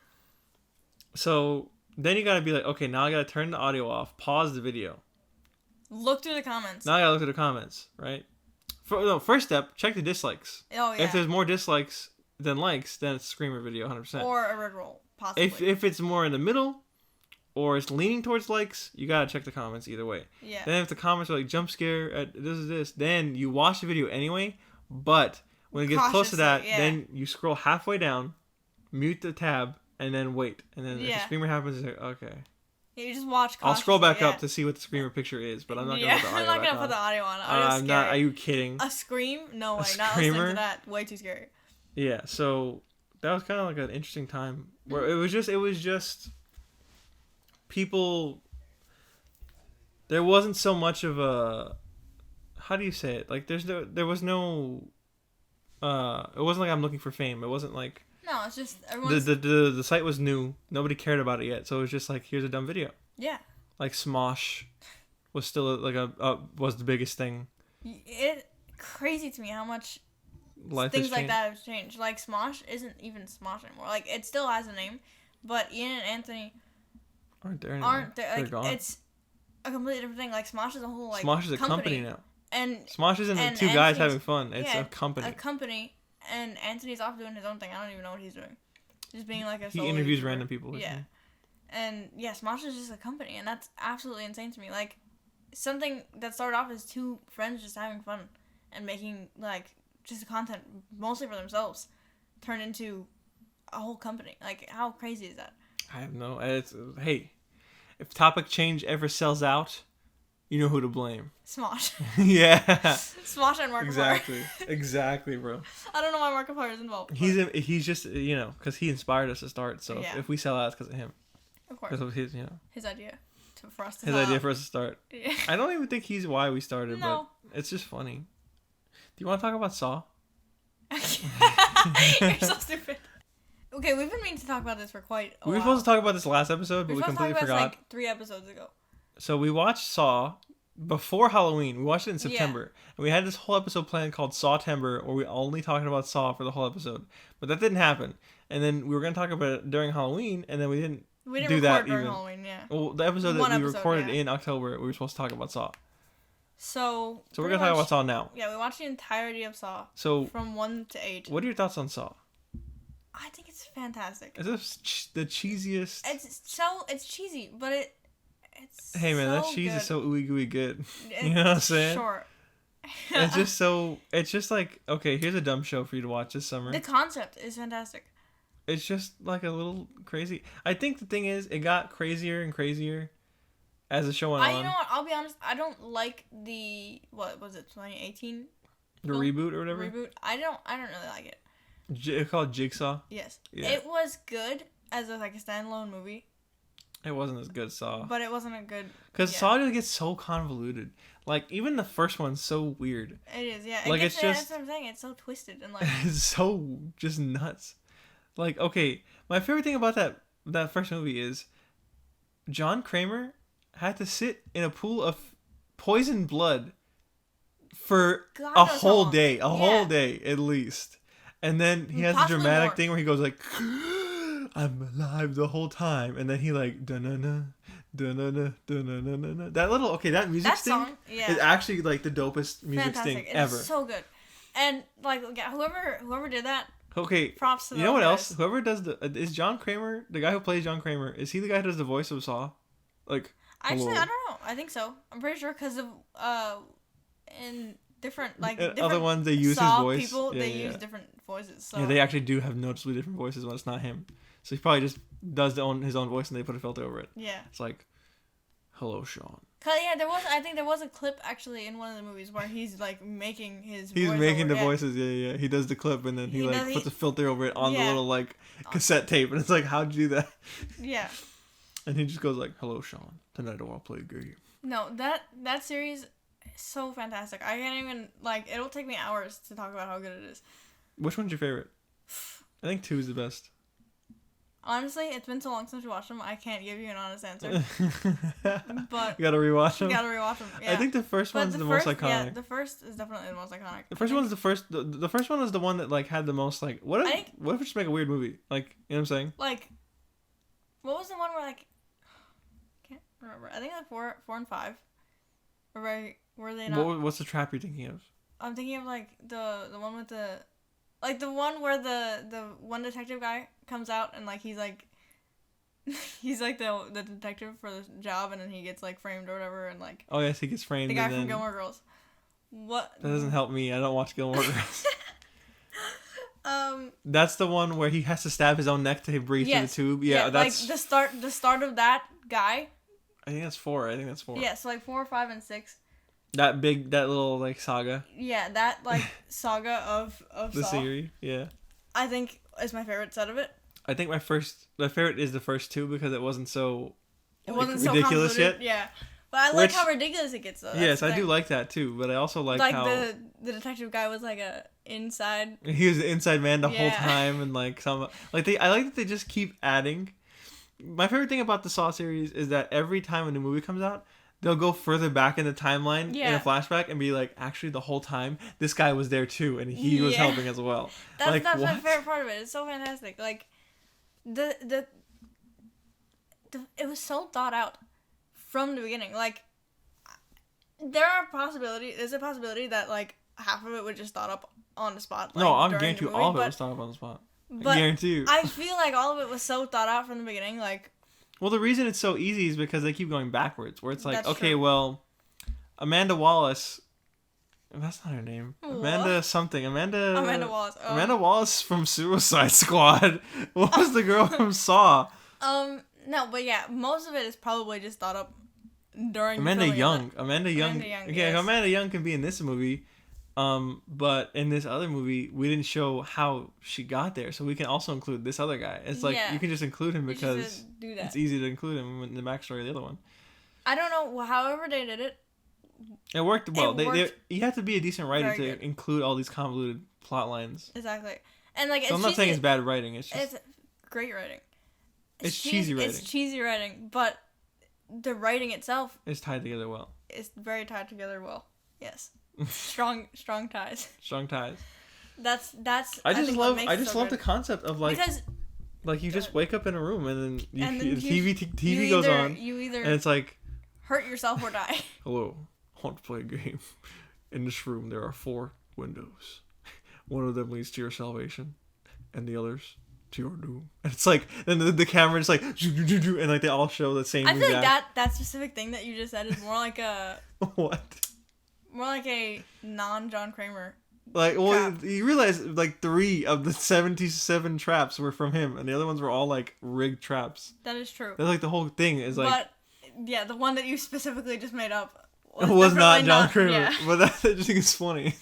S2: So then you gotta be like, okay, now I gotta turn the audio off, pause the video.
S1: Look through the comments.
S2: Now I gotta look through the comments, right? First step, check the dislikes.
S1: Oh yeah.
S2: If there's more dislikes than likes, then it's a Screamer video, 100%.
S1: Or a Rickroll, possibly.
S2: If it's more in the middle, or it's leaning towards likes, you gotta check the comments either way.
S1: Yeah.
S2: Then if the comments are like jump scare at this, then you watch the video anyway. But when it gets close to that, then you scroll halfway down, mute the tab, and then wait. And then if the Screamer happens, it's like, okay.
S1: You just watch.
S2: I'll scroll back
S1: yeah.
S2: up to see what the screamer picture is, but I'm not gonna put the audio
S1: I'm not gonna
S2: back
S1: put the audio on.
S2: I'm not. Are you kidding?
S1: A scream? No way.
S2: A
S1: Not
S2: screamer?
S1: listening to that. Way too scary.
S2: Yeah. So that was kind of like an interesting time where it was just people. There wasn't so much of a. How do you say it? Like there was no. It wasn't like I'm looking for fame. It wasn't like.
S1: No, it's just everyone's...
S2: The site was new. Nobody cared about it yet, so it was just like, here's a dumb video.
S1: Yeah.
S2: Like Smosh was still like was the biggest thing.
S1: It crazy to me how much
S2: Life
S1: things like that have changed. Like Smosh isn't even Smosh anymore. Like it still has a name, but Ian and Anthony
S2: aren't there anymore.
S1: Like
S2: gone.
S1: it's a completely different thing. Like Smosh is a whole like
S2: Smosh is a company now.
S1: And
S2: Smosh isn't the two guys having fun. It's a company.
S1: A company. And Anthony's off doing his own thing. I don't even know what he's doing. Just being like a
S2: He interviews YouTuber. Random people.
S1: Yeah. And yeah, Smosh is just a company, and that's absolutely insane to me. Like, something that started off as two friends just having fun and making, like, just content mostly for themselves turned into a whole company. Like, how crazy is that?
S2: I have no... Hey, if Topic Change ever sells out... You know who to blame.
S1: Smosh.
S2: Yeah.
S1: Smosh and Markiplier.
S2: Exactly, bro.
S1: I don't know why Markiplier is involved.
S2: He's just, because he inspired us to start. So if we sell out, it's because of him.
S1: Of course.
S2: Because of his,
S1: His idea for us to
S2: His idea for us to start.
S1: Yeah.
S2: I don't even think he's why we started,
S1: no.
S2: but it's just funny. Do you want to talk about Saw?
S1: You're so stupid. Okay, we've been meaning to talk about this for quite a while.
S2: We were supposed to talk about this last episode, but we completely forgot.
S1: Like 3 episodes ago.
S2: So we watched Saw before Halloween. We watched it in September. Yeah. And we had this whole episode planned called Saw-tember, where we only talked about Saw for the whole episode. But that didn't happen. And then we were going to talk about it during Halloween, and then we didn't do that during
S1: Halloween, yeah.
S2: Well, the episode that we recorded in October, we were supposed to talk about Saw.
S1: So
S2: we're going to talk about Saw now.
S1: Yeah, we watched the entirety of Saw.
S2: So
S1: from 1 to 8.
S2: What are your thoughts on Saw?
S1: I think it's fantastic.
S2: Is this the cheesiest?
S1: It's cheesy, but it's
S2: hey man,
S1: so
S2: that cheese
S1: good.
S2: is so ooey gooey good. You know what I'm saying?
S1: Sure.
S2: It's just like, okay, here's a dumb show for you to watch this summer.
S1: The concept is fantastic.
S2: It's just like a little crazy. I think the thing is, it got crazier and crazier as the show went on.
S1: You know what? I'll be honest. I don't like what was it, 2018?
S2: The reboot or whatever.
S1: Reboot. I don't really like it.
S2: It's called Jigsaw.
S1: Yes.
S2: Yeah.
S1: It was good as a standalone movie.
S2: It wasn't as good as Saw.
S1: But it wasn't a good...
S2: Because Saw just gets so convoluted. Like, even the first one's so weird.
S1: It is, yeah.
S2: Like, it's just...
S1: That's what I'm saying. It's so twisted and like...
S2: It's so just nuts. Like, okay, my favorite thing about that first movie is John Kramer had to sit in a pool of poisoned blood for a whole day. A whole day, at least. And then he has a dramatic thing where he goes like... I'm alive the whole time, and then he like da-na-na, da-na-na, da-na-na-na. That music sting is actually like the dopest music sting ever.
S1: It's so good, and like whoever did that.
S2: Okay,
S1: props to
S2: you know what else? Whoever does is John Kramer, the guy who plays John Kramer. Is he the guy who does the voice of Saw? Like,
S1: actually, I don't know. I think so. I'm pretty sure because of in different
S2: other ones they use
S1: Saw
S2: his voice.
S1: People use different voices. So.
S2: Yeah, they actually do have noticeably different voices when it's not him. So he probably just does his own voice and they put a filter over it.
S1: Yeah.
S2: It's like, hello, Sean.
S1: I think there was a clip actually in one of the movies where he's like making his
S2: He's making the voices, yeah. He does the clip and then he puts a filter over it on the little like cassette tape and it's like, how'd you do that?
S1: Yeah.
S2: And he just goes like, hello, Sean. Tonight I want to play a game.
S1: No, that series is so fantastic. I can't even it'll take me hours to talk about how good it is.
S2: Which one's your favorite? I think 2 is the best.
S1: Honestly, it's been so long since we watched them, I can't give you an honest answer. But
S2: you gotta rewatch them.
S1: Yeah.
S2: I think the first one's the most iconic.
S1: Yeah, the first is definitely the most iconic.
S2: The first one's the first. The first one is the one that like had the most like. What if we just make a weird movie? Like, you know what I'm saying?
S1: Like, what was the one where can't remember. I think 4 and 5. Or were they not?
S2: What's the trap you're thinking of?
S1: I'm thinking of the one with the. Like, the one where the one detective guy comes out and, he's the detective for the job and then he gets, framed or whatever and,
S2: Oh, yes, he gets framed.
S1: The guy from Gilmore Girls. What?
S2: That doesn't help me. I don't watch Gilmore Girls. That's the one where he has to stab his own neck to breathe through the tube. Yeah, that's...
S1: the start of that guy
S2: I think that's 4.
S1: Yeah, so like 4, 5, and 6.
S2: That little like saga.
S1: Yeah, that like saga of
S2: The
S1: Saw,
S2: series, yeah.
S1: I think is my favorite set of it.
S2: I think my favorite is the first 2 because it wasn't so
S1: ridiculous
S2: yet.
S1: Yeah, but I like how ridiculous it gets though.
S2: Yes, I do like that too. But I also like how
S1: the detective guy was like a inside.
S2: He was the inside man the whole time, and like I like that they just keep adding. My favorite thing about the Saw series is that every time a new movie comes out, they'll go further back in the timeline in a flashback and be like, actually, the whole time this guy was there too, and he was helping as well.
S1: That's my favorite part of it. It's so fantastic. Like the it was so thought out from the beginning. Like there's a possibility that like half of it was just thought up on the spot. Like,
S2: no, I'm guarantee all of it was thought up on the spot. I guarantee you.
S1: I feel like all of it was so thought out from the beginning. Like,
S2: well, the reason it's so easy is because they keep going backwards. Where it's like, okay,
S1: true.
S2: Well, Amanda Wallace. That's not her name.
S1: What?
S2: Amanda something. Amanda
S1: Wallace. Oh.
S2: Amanda Wallace from Suicide Squad. What was the girl from Saw?
S1: No, but yeah, most of it is probably just thought up during
S2: Amanda Young.
S1: Amanda Young.
S2: Okay,
S1: Yes.
S2: Amanda Young can be in this movie. But in this other movie, we didn't show how she got there, so we can also include this other guy. It's like you can just include him because it's easy to include him in the backstory of the other one.
S1: I don't know. However they did it,
S2: it worked well. You have to be a decent writer to include all these convoluted plot lines.
S1: Exactly, and like
S2: so I'm not saying it's bad writing. It's
S1: great writing.
S2: It's cheesy writing.
S1: It's cheesy writing, but the writing itself
S2: is tied together well.
S1: It's very tied together well. Yes. strong ties.
S2: Strong ties.
S1: That's.
S2: I just love the concept of like. Because, like you just wake up in a room and then TV goes on.
S1: You either.
S2: And it's like.
S1: Hurt yourself or die.
S2: Hello, I want to play a game. In this room there are 4 windows. One of them leads to your salvation, and the others to your doom. And it's like, then the camera is like, and like they all show the same.
S1: I feel like that specific thing that you just said is more like a.
S2: What?
S1: More like a non-John Kramer.
S2: Like, well, you realize like 3 of the 77 traps were from him, and the other ones were all like rigged traps.
S1: That is true.
S2: That's like the whole thing is like.
S1: But yeah, the one that you specifically just made up
S2: was not John Kramer.
S1: Yeah.
S2: But I just think it's funny.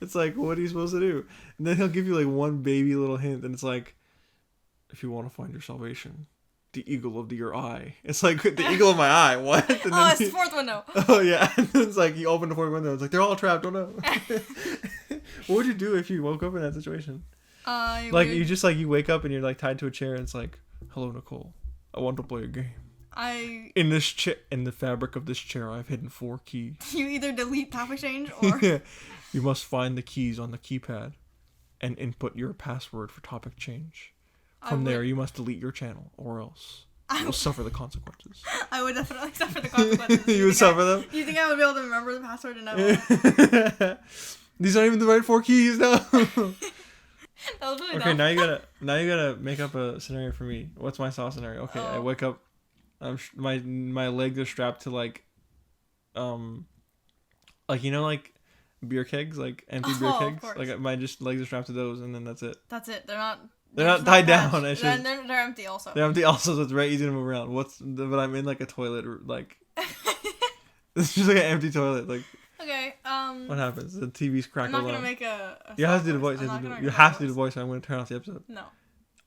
S2: It's like what are you supposed to do? And then he'll give you like one baby little hint, and it's like, if you want to find your salvation. The eagle of your eye. It's like the eagle of my eye. What? And
S1: it's the 4th window.
S2: Oh yeah. And then it's like you open the 4th window. It's like they're all trapped. Oh no. What would you do if you woke up in that situation? You wake up and you're like tied to a chair and it's like, hello Nicole, I want to play a game. In the fabric of this chair, I've hidden 4 keys.
S1: You either delete topic change or.
S2: You must find the keys on the keypad, and input your password for topic change. From there, you must delete your channel, or else you will suffer the consequences.
S1: I would definitely suffer the consequences.
S2: You would suffer them?
S1: You think I would be able to remember the password and know?
S2: These aren't even the right 4 keys, no.
S1: That was really
S2: okay,
S1: dumb.
S2: now you gotta make up a scenario for me. What's my Saw scenario? Okay, I wake up. My legs are strapped to like like beer kegs, like empty beer kegs. Like my legs are strapped to those, and then that's it.
S1: That's it. They're not
S2: tied down.
S1: They're empty also.
S2: They're empty also, so it's very easy to move around. But I'm in like a toilet, like it's just like an empty toilet. Like
S1: okay.
S2: What happens? The TV's cracked.
S1: I'm not gonna make a
S2: you have to do the voice. You have to do the voice. I'm gonna turn off the episode.
S1: No.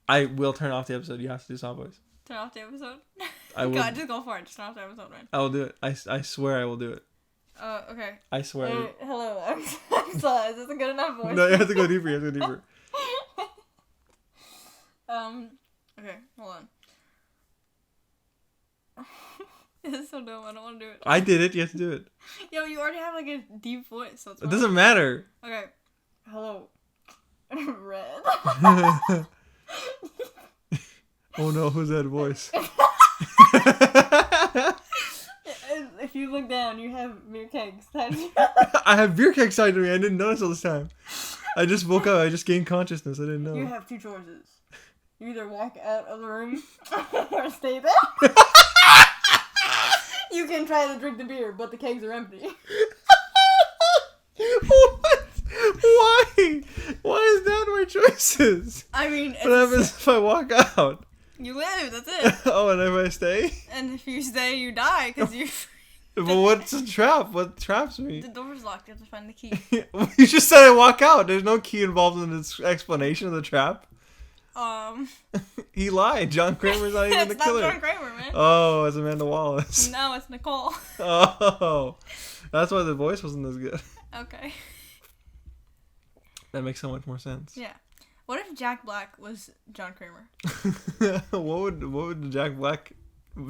S2: I will turn off the episode. You have to do Saw voice.
S1: Turn off the episode.
S2: I will.
S1: God, just go for it. Just turn off the episode, man.
S2: I will do it. I swear I will do it.
S1: Okay.
S2: I swear.
S1: Hello. I'm sorry. Is this a good enough voice?
S2: No, you have to go deeper.
S1: Okay, hold on. This is so dumb. I don't want to do it.
S2: I did it. You have to do it.
S1: Yo, you already have like a deep voice, so it's fine.
S2: It doesn't matter.
S1: Okay. Hello. Red.
S2: Oh no, who's that voice?
S1: If you look down, you have beer kegs tied to you.
S2: I have beer kegs tied to me. I didn't notice all this time. I just woke up. I just gained consciousness. I didn't know.
S1: You have 2 choices. You either walk out of the room or stay there. You can try to drink the beer, but the kegs are empty.
S2: What? Why? Why is that my choices?
S1: I mean,
S2: what happens if I walk out?
S1: You live, that's it.
S2: Oh, and if I stay?
S1: And if you stay, you die, because you...
S2: But what's a trap? What traps me?
S1: The door's locked, you have to find the key.
S2: You just said I walk out. There's no key involved in this explanation of the trap. He lied. John Kramer's not even the killer.
S1: It's not John Kramer, man.
S2: Oh, it's Amanda Wallace.
S1: No, it's Nicole.
S2: Oh, that's why the voice wasn't as good.
S1: Okay.
S2: That makes so much more sense.
S1: Yeah. What if Jack Black was John Kramer?
S2: What would the Jack Black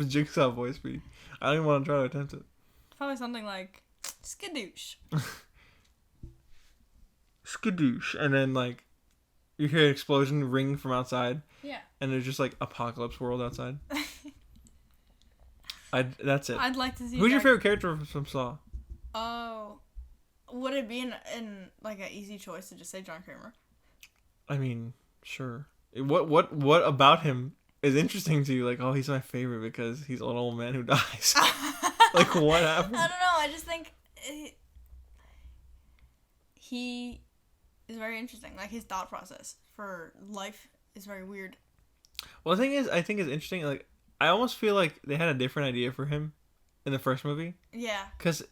S2: Jigsaw voice be? I don't even want to try to attempt it.
S1: Probably something like skadoosh.
S2: Skadoosh, and then like you hear an explosion ring from outside.
S1: Yeah.
S2: And there's just like apocalypse world outside. That's it.
S1: I'd like to see.
S2: Who's your favorite character from Saw?
S1: Oh, would it be in like an easy choice to just say John Kramer?
S2: I mean, sure. What about him is interesting to you? Like, oh, he's my favorite because he's an old man who dies. Like, what happened?
S1: I don't know. I just think he is very interesting. Like, his thought process for life is very weird.
S2: Well, the thing is, I think it's interesting. Like, I almost feel like they had a different idea for him in the first movie.
S1: Yeah.
S2: Because,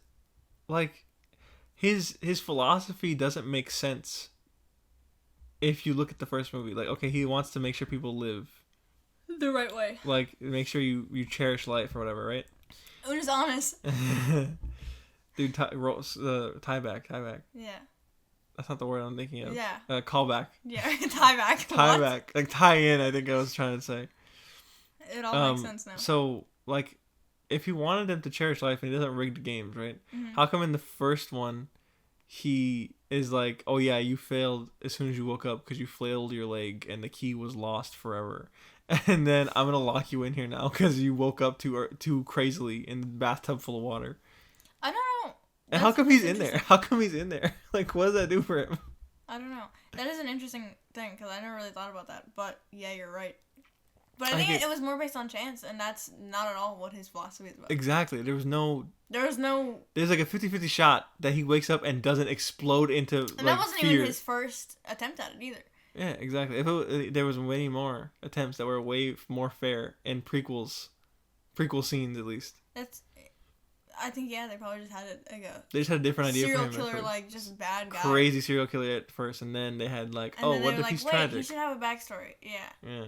S2: like, his philosophy doesn't make sense if you look at the first movie. Like, okay, he wants to make sure people live
S1: the right way.
S2: Like, make sure you cherish life or whatever, right?
S1: It was honest.
S2: Dude, tie back.
S1: Yeah.
S2: That's not the word I'm thinking of.
S1: Yeah.
S2: Callback.
S1: Yeah, tie back.
S2: Tie back. Like, tie in, I think I was trying to say.
S1: It all makes sense now.
S2: So, like, if he wanted him to cherish life and he doesn't rig the games, right?
S1: Mm-hmm.
S2: How come in the first one, he is like, oh yeah, you failed as soon as you woke up because you flailed your leg and the key was lost forever. And then I'm going to lock you in here now because you woke up too crazily in the bathtub full of water.
S1: I don't know.
S2: And how come he's in there? How come he's in there? Like, what does that do for him?
S1: I don't know. That is an interesting thing because I never really thought about that. But yeah, you're right. But I think it was more based on chance, and that's not at all what his philosophy is about.
S2: Exactly. There's like a 50-50 shot that he wakes up and doesn't explode into
S1: and that wasn't
S2: fear.
S1: even his first attempt at it either.
S2: Yeah, exactly. If there was many more attempts that were way more fair in prequel scenes at least.
S1: I think they probably just had it like
S2: they just had a different idea for him.
S1: Serial killer, like just bad guy.
S2: Crazy serial killer at first, and then they had like, what if he's tragic?
S1: He should have a backstory. Yeah.
S2: Yeah.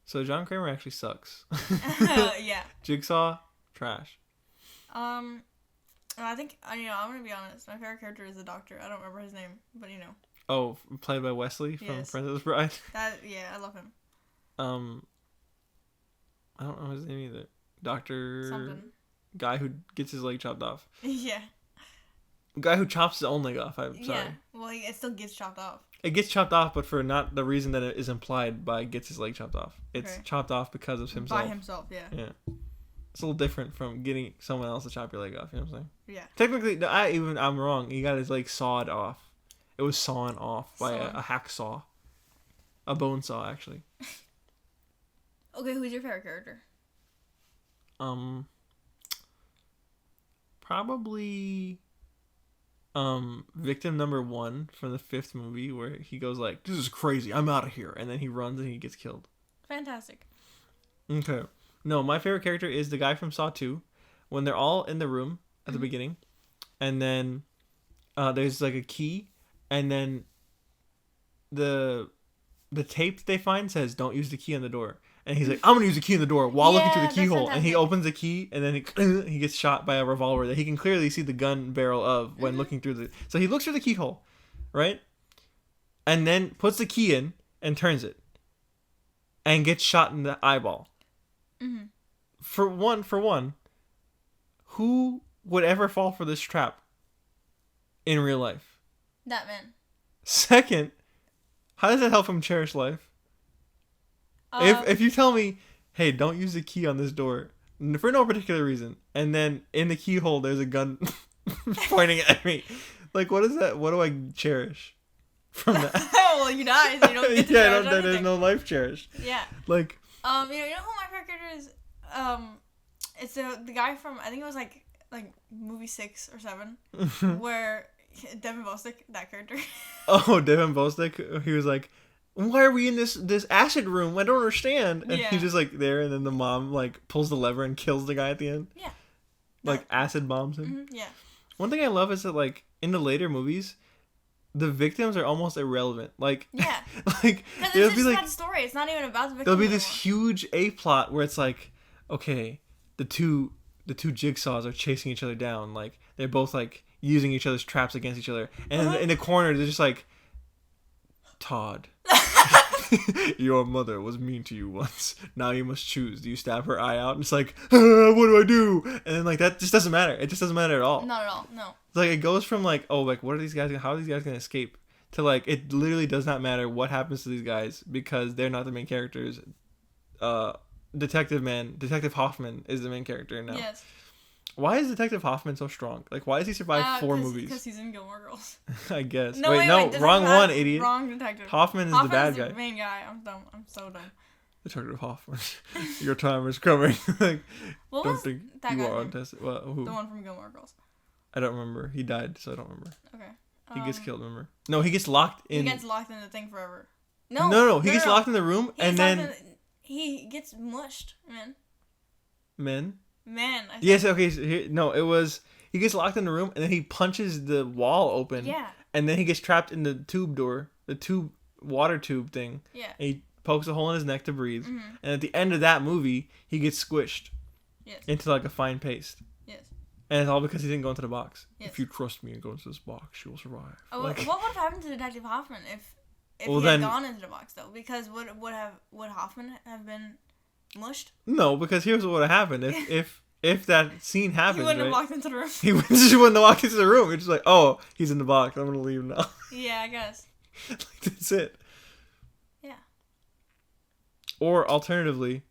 S2: So John Kramer actually sucks.
S1: Yeah.
S2: Jigsaw, trash.
S1: I think I'm gonna be honest. My favorite character is the Doctor. I don't remember his name, but you know.
S2: Oh, played by Wesley from Princess Bride.
S1: I love him.
S2: I don't know his name either. Doctor.
S1: Something.
S2: Guy who gets his leg chopped off.
S1: Yeah.
S2: Guy who chops his own leg off. I'm sorry.
S1: Yeah. Well, it still gets chopped off.
S2: It gets chopped off, but for not the reason that it is implied by gets his leg chopped off. It's chopped off because of himself.
S1: By himself, yeah.
S2: Yeah. It's a little different from getting someone else to chop your leg off. You know what I'm saying?
S1: Yeah.
S2: Technically, I'm wrong. He got his leg sawed off. It was sawn off by a hacksaw. A bone saw, actually.
S1: Okay, who's your favorite character?
S2: Probably victim number 1 from the 5th movie where he goes like, this is crazy, I'm out of here, and then he runs and he gets killed.
S1: Fantastic.
S2: Okay. No, my favorite character is the guy from Saw 2 when they're all in the room at the beginning, and then there's like a key, and then the tape that they find says don't use the key on the door. And he's like, I'm going to use the key in the door while looking through the keyhole. And he opens the key, and then he gets shot by a revolver that he can clearly see the gun barrel of when looking through the... So he looks through the keyhole, right? And then puts the key in and turns it. And gets shot in the eyeball. Mm-hmm. For one, who would ever fall for this trap in real life?
S1: That man.
S2: Second, how does that help him cherish life? If you tell me, hey, don't use the key on this door for no particular reason, and then in the keyhole there's a gun pointing at me, like, what is that? What do I cherish from that?
S1: Well, you die, so you don't get to cherish anything.
S2: There's no life cherished.
S1: Yeah.
S2: Like.
S1: You know who my favorite character is? It's the guy from, I think it was like movie 6 or 7, where Devin Bostick, that character.
S2: Oh, Devin Bostick. He was like, why are we in this acid room? I don't understand. And
S1: Yeah.
S2: he's just like there, and then the mom like pulls the lever and kills the guy at the end.
S1: Yeah.
S2: Like acid bombs him.
S1: Mm-hmm, yeah.
S2: One thing I love is that like in the later movies, the victims are almost irrelevant. Like
S1: Yeah.
S2: like
S1: Because
S2: it'll
S1: it's
S2: be
S1: just
S2: like
S1: that story. It's not even about the victim.
S2: there'll be this
S1: anymore.
S2: huge A plot where it's like, okay, the two jigsaws are chasing each other down. Like they're both like using each other's traps against each other, and in the corner they're just like, Todd. Your mother was mean to you once. Now you must choose. Do you stab her eye out? And it's like, what do I do? And then like that just doesn't matter. It just doesn't matter at all.
S1: Not at all. No.
S2: It's like it goes from like, oh, like what are these guys? How are these guys gonna escape? To like it literally does not matter what happens to these guys because they're not the main characters. Detective Hoffman is the main character now.
S1: Yes.
S2: Why is Detective Hoffman so strong? Like, why has he survived 4 movies?
S1: Because he's in Gilmore Girls.
S2: I guess.
S1: No,
S2: wait,
S1: Detective
S2: wrong one, idiot.
S1: Wrong detective.
S2: Hoffman is the bad guy.
S1: The main guy. I'm dumb. I'm so dumb.
S2: Detective Hoffman, your time is coming. Like,
S1: What
S2: don't
S1: was
S2: think
S1: that
S2: you
S1: guy's
S2: are
S1: name?
S2: untested. Well, who?
S1: The one from Gilmore Girls.
S2: I don't remember. He died, so I don't remember.
S1: Okay.
S2: He gets killed. Remember? No, he gets locked in.
S1: He gets locked in the thing forever.
S2: No. He gets locked in the room, and then
S1: he gets mushed, man.
S2: Men.
S1: Man.
S2: Yes. Okay. So it was he gets locked in the room, and then he punches the wall open.
S1: Yeah.
S2: And then he gets trapped in the tube door, the water tube thing.
S1: Yeah.
S2: And he pokes a hole in his neck to breathe.
S1: Mm-hmm.
S2: And at the end of that movie, he gets squished.
S1: Yes.
S2: Into like a fine paste.
S1: Yes.
S2: And it's all because he didn't go into the box.
S1: Yes.
S2: If you trust me and go into this box, you will survive.
S1: Oh,
S2: like,
S1: what would have happened to Detective Hoffman if
S2: Well,
S1: he had
S2: then-
S1: gone into the box though? Because would Hoffman have been mushed?
S2: no, because here's what would have happened if that scene
S1: He
S2: happened.
S1: wouldn't
S2: Right?
S1: have walked into the room.
S2: He just wouldn't have walked into the room. It's just like, oh, he's in the box. I'm gonna leave now.
S1: Yeah, I guess.
S2: Like, that's it.
S1: Yeah.
S2: Or alternatively,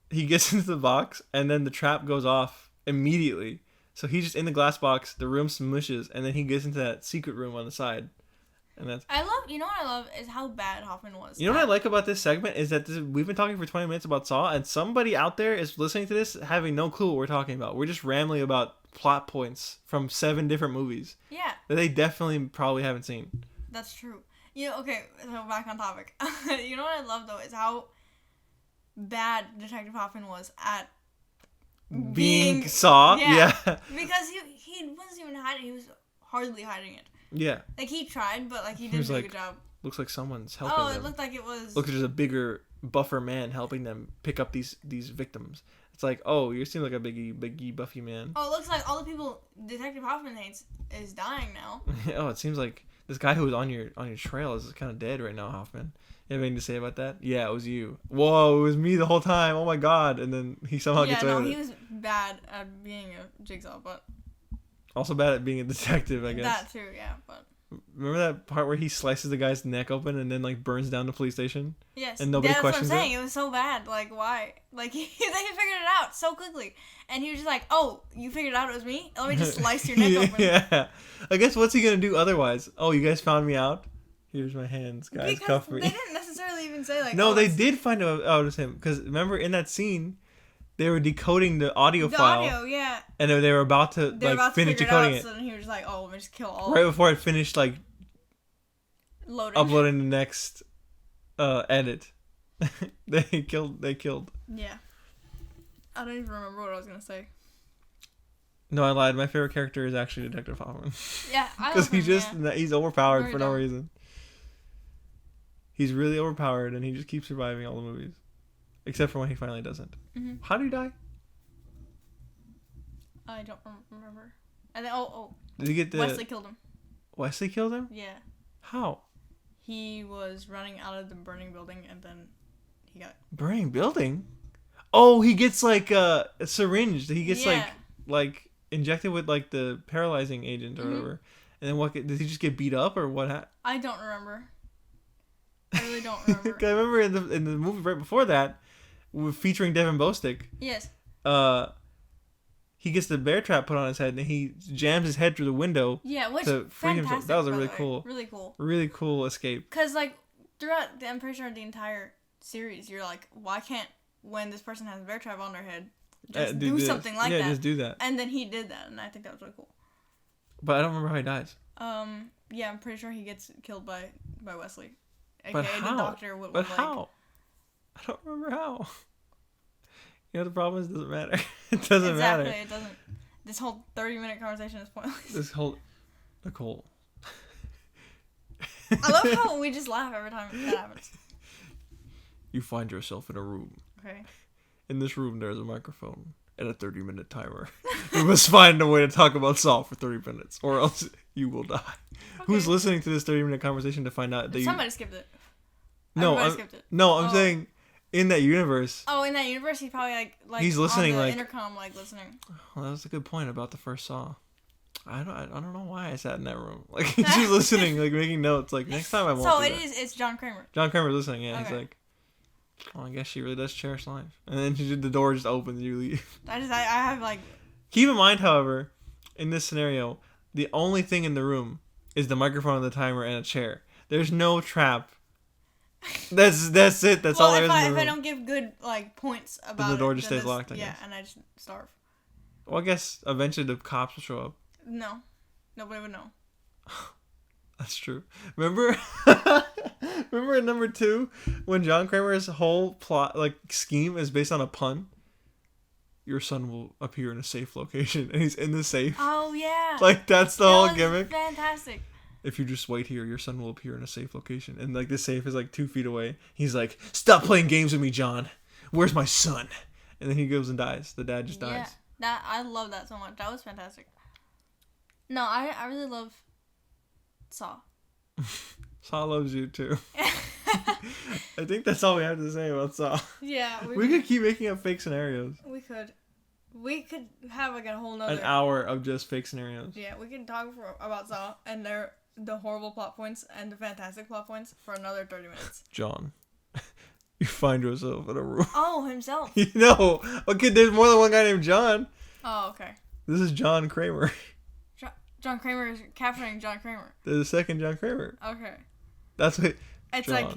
S2: he gets into the box and then the trap goes off immediately. So he's just in the glass box, the room smushes, and then he gets into that secret room on the side. And that's
S1: You know what I love is how bad Hoffman was.
S2: You know what I like about this segment is that we've been talking for 20 minutes about Saw, and somebody out there is listening to this having no clue what we're talking about. We're just rambling about plot points from 7 different movies
S1: Yeah,
S2: that they definitely probably haven't seen.
S1: that's true. Okay, so back on topic. You know what I love though is how bad Detective Hoffman was at
S2: Being Saw?
S1: Yeah.
S2: Yeah.
S1: because he wasn't even hiding. He was hardly hiding it.
S2: Yeah.
S1: Like he tried, but like he
S2: was
S1: didn't do a
S2: like,
S1: good job.
S2: Looks like someone's helping
S1: Oh,
S2: them.
S1: it looked like it was.
S2: Looks like there's a bigger, buffer man helping them pick up these victims. It's like, oh, you seem like a biggie, buffy man.
S1: Oh, it looks like all the people Detective Hoffman hates is dying now.
S2: Oh, it seems like this guy who was on your trail is kind of dead right now, Hoffman. You have anything to say about that? Yeah, it was you. Whoa, it was me the whole time. Oh my god. And then he somehow gets away with
S1: he
S2: it.
S1: was bad at being a jigsaw, but
S2: Also bad at being a detective, I guess.
S1: that too, yeah. But
S2: Remember that part where he slices the guy's neck open and then like burns down the police station?
S1: yes,
S2: And nobody
S1: that's what I'm
S2: questions
S1: saying.
S2: it?
S1: It was so bad. Like why? Like they figured it out so quickly, and he was just like, "Oh, you figured out it was me? Let me just slice your neck open."
S2: Yeah. I guess what's he gonna do otherwise? Oh, you guys found me out? Here's my hands, guys.
S1: Because
S2: Cuff me.
S1: they didn't necessarily even say like.
S2: No,
S1: oh,
S2: they
S1: it's
S2: did find out it was him. Because remember in that scene, they were decoding the audio
S1: the
S2: file.
S1: audio, yeah.
S2: And they were about to
S1: They're
S2: like
S1: about to
S2: finish
S1: figure
S2: decoding
S1: it out,
S2: it.
S1: so then he was just like, "Oh, let me just kill all."
S2: Right before it finished like
S1: Loading.
S2: uploading the next edit. They killed.
S1: Yeah. I don't even remember what I was gonna say.
S2: No, I lied. My favorite character is actually Detective Hoffman.
S1: Yeah, I
S2: Because
S1: love
S2: he's
S1: him,
S2: just he's overpowered
S1: Very
S2: for no
S1: dumb.
S2: reason. He's really overpowered and he just keeps surviving all the movies. Except for when he finally doesn't.
S1: Mm-hmm.
S2: How did he die?
S1: I don't remember. And then
S2: Did he get the
S1: Wesley killed him.
S2: Wesley killed him?
S1: Yeah.
S2: How?
S1: He was running out of the burning building, and then he got.
S2: Burning building? Oh, he gets like syringed. He gets
S1: Yeah.
S2: like injected with like the paralyzing agent or
S1: Mhm.
S2: whatever. And then what? Did he just get beat up or what?
S1: I don't remember. I really don't remember.
S2: 'Cause I remember in the movie right before that, featuring Devin Bostick,
S1: Yes.
S2: he gets the bear trap put on his head and he jams his head through the window
S1: Yeah, which
S2: to free himself.
S1: fantastic.
S2: That was a
S1: by
S2: really
S1: the way.
S2: cool,
S1: Really cool.
S2: really cool escape.
S1: Cause like throughout, I'm pretty sure the entire series, you're like, why can't when this person has a bear trap on their head, just do
S2: this.
S1: something like
S2: yeah,
S1: that?
S2: just do that.
S1: And then he did that, and I think that was really cool.
S2: But I don't remember how he dies.
S1: Yeah, I'm pretty sure he gets killed by Wesley.
S2: But
S1: aka
S2: how?
S1: the doctor, would
S2: But
S1: like.
S2: how? I don't remember how. You know, the problem is it doesn't matter. It doesn't matter.
S1: Exactly, it doesn't. This whole 30-minute conversation is pointless.
S2: This whole... Nicole.
S1: I love how we just laugh every time that happens.
S2: You find yourself in a room.
S1: Okay.
S2: In this room, there's a microphone and a 30-minute timer. You must find a way to talk about Saw for 30 minutes, or else you will die. Okay. Who's listening to this 30-minute conversation to find out that
S1: Somebody skipped it.
S2: No,
S1: skipped it.
S2: No, I'm saying in that universe.
S1: Oh, in that universe, he's probably like
S2: he's listening,
S1: on the
S2: like
S1: intercom, like listening.
S2: Well, that was a good point about the first Saw. I don't know why I sat in that room. Like she's listening, like making notes. Like next time I won't. So
S1: it's John Kramer.
S2: John Kramer's listening. Yeah, okay. He's like, oh, I guess she really does cherish life. And then the door just opens and you leave.
S1: I have like.
S2: Keep in mind, however, in this scenario, the only thing in the room is the microphone and the timer and a chair. There's no trap. That's it. That's all there is in the room.
S1: If I don't give good like points about
S2: then the door just stays locked. I guess.
S1: And I just starve.
S2: Well, I guess eventually the cops will show up.
S1: No, nobody would know.
S2: That's true. Remember in number 2 when John Kramer's whole plot scheme is based on a pun. Your son will appear in a safe location, and he's in the safe.
S1: Oh yeah.
S2: Like that's the whole gimmick.
S1: Fantastic.
S2: If you just wait here, your son will appear in a safe location, and like the safe is like 2 feet away. He's like, "Stop playing games with me, John. Where's my son?" And then he goes and dies. The dad just dies.
S1: Yeah, I love that so much. That was fantastic. No, I really love Saw.
S2: Saw loves you too. I think that's all we have to say about Saw.
S1: Yeah.
S2: We could keep making up fake scenarios.
S1: We could have like a whole nother...
S2: An hour of just fake scenarios.
S1: Yeah, we can talk about Saw and the horrible plot points and the fantastic plot points for another 30 minutes.
S2: John, you find yourself in a room.
S1: Oh, himself.
S2: No. Okay, there's more than one guy named John.
S1: Oh, okay.
S2: This is John Kramer.
S1: John Kramer is capturing John Kramer.
S2: There's a second John Kramer.
S1: Okay.
S2: That's what...
S1: It's
S2: John,
S1: like...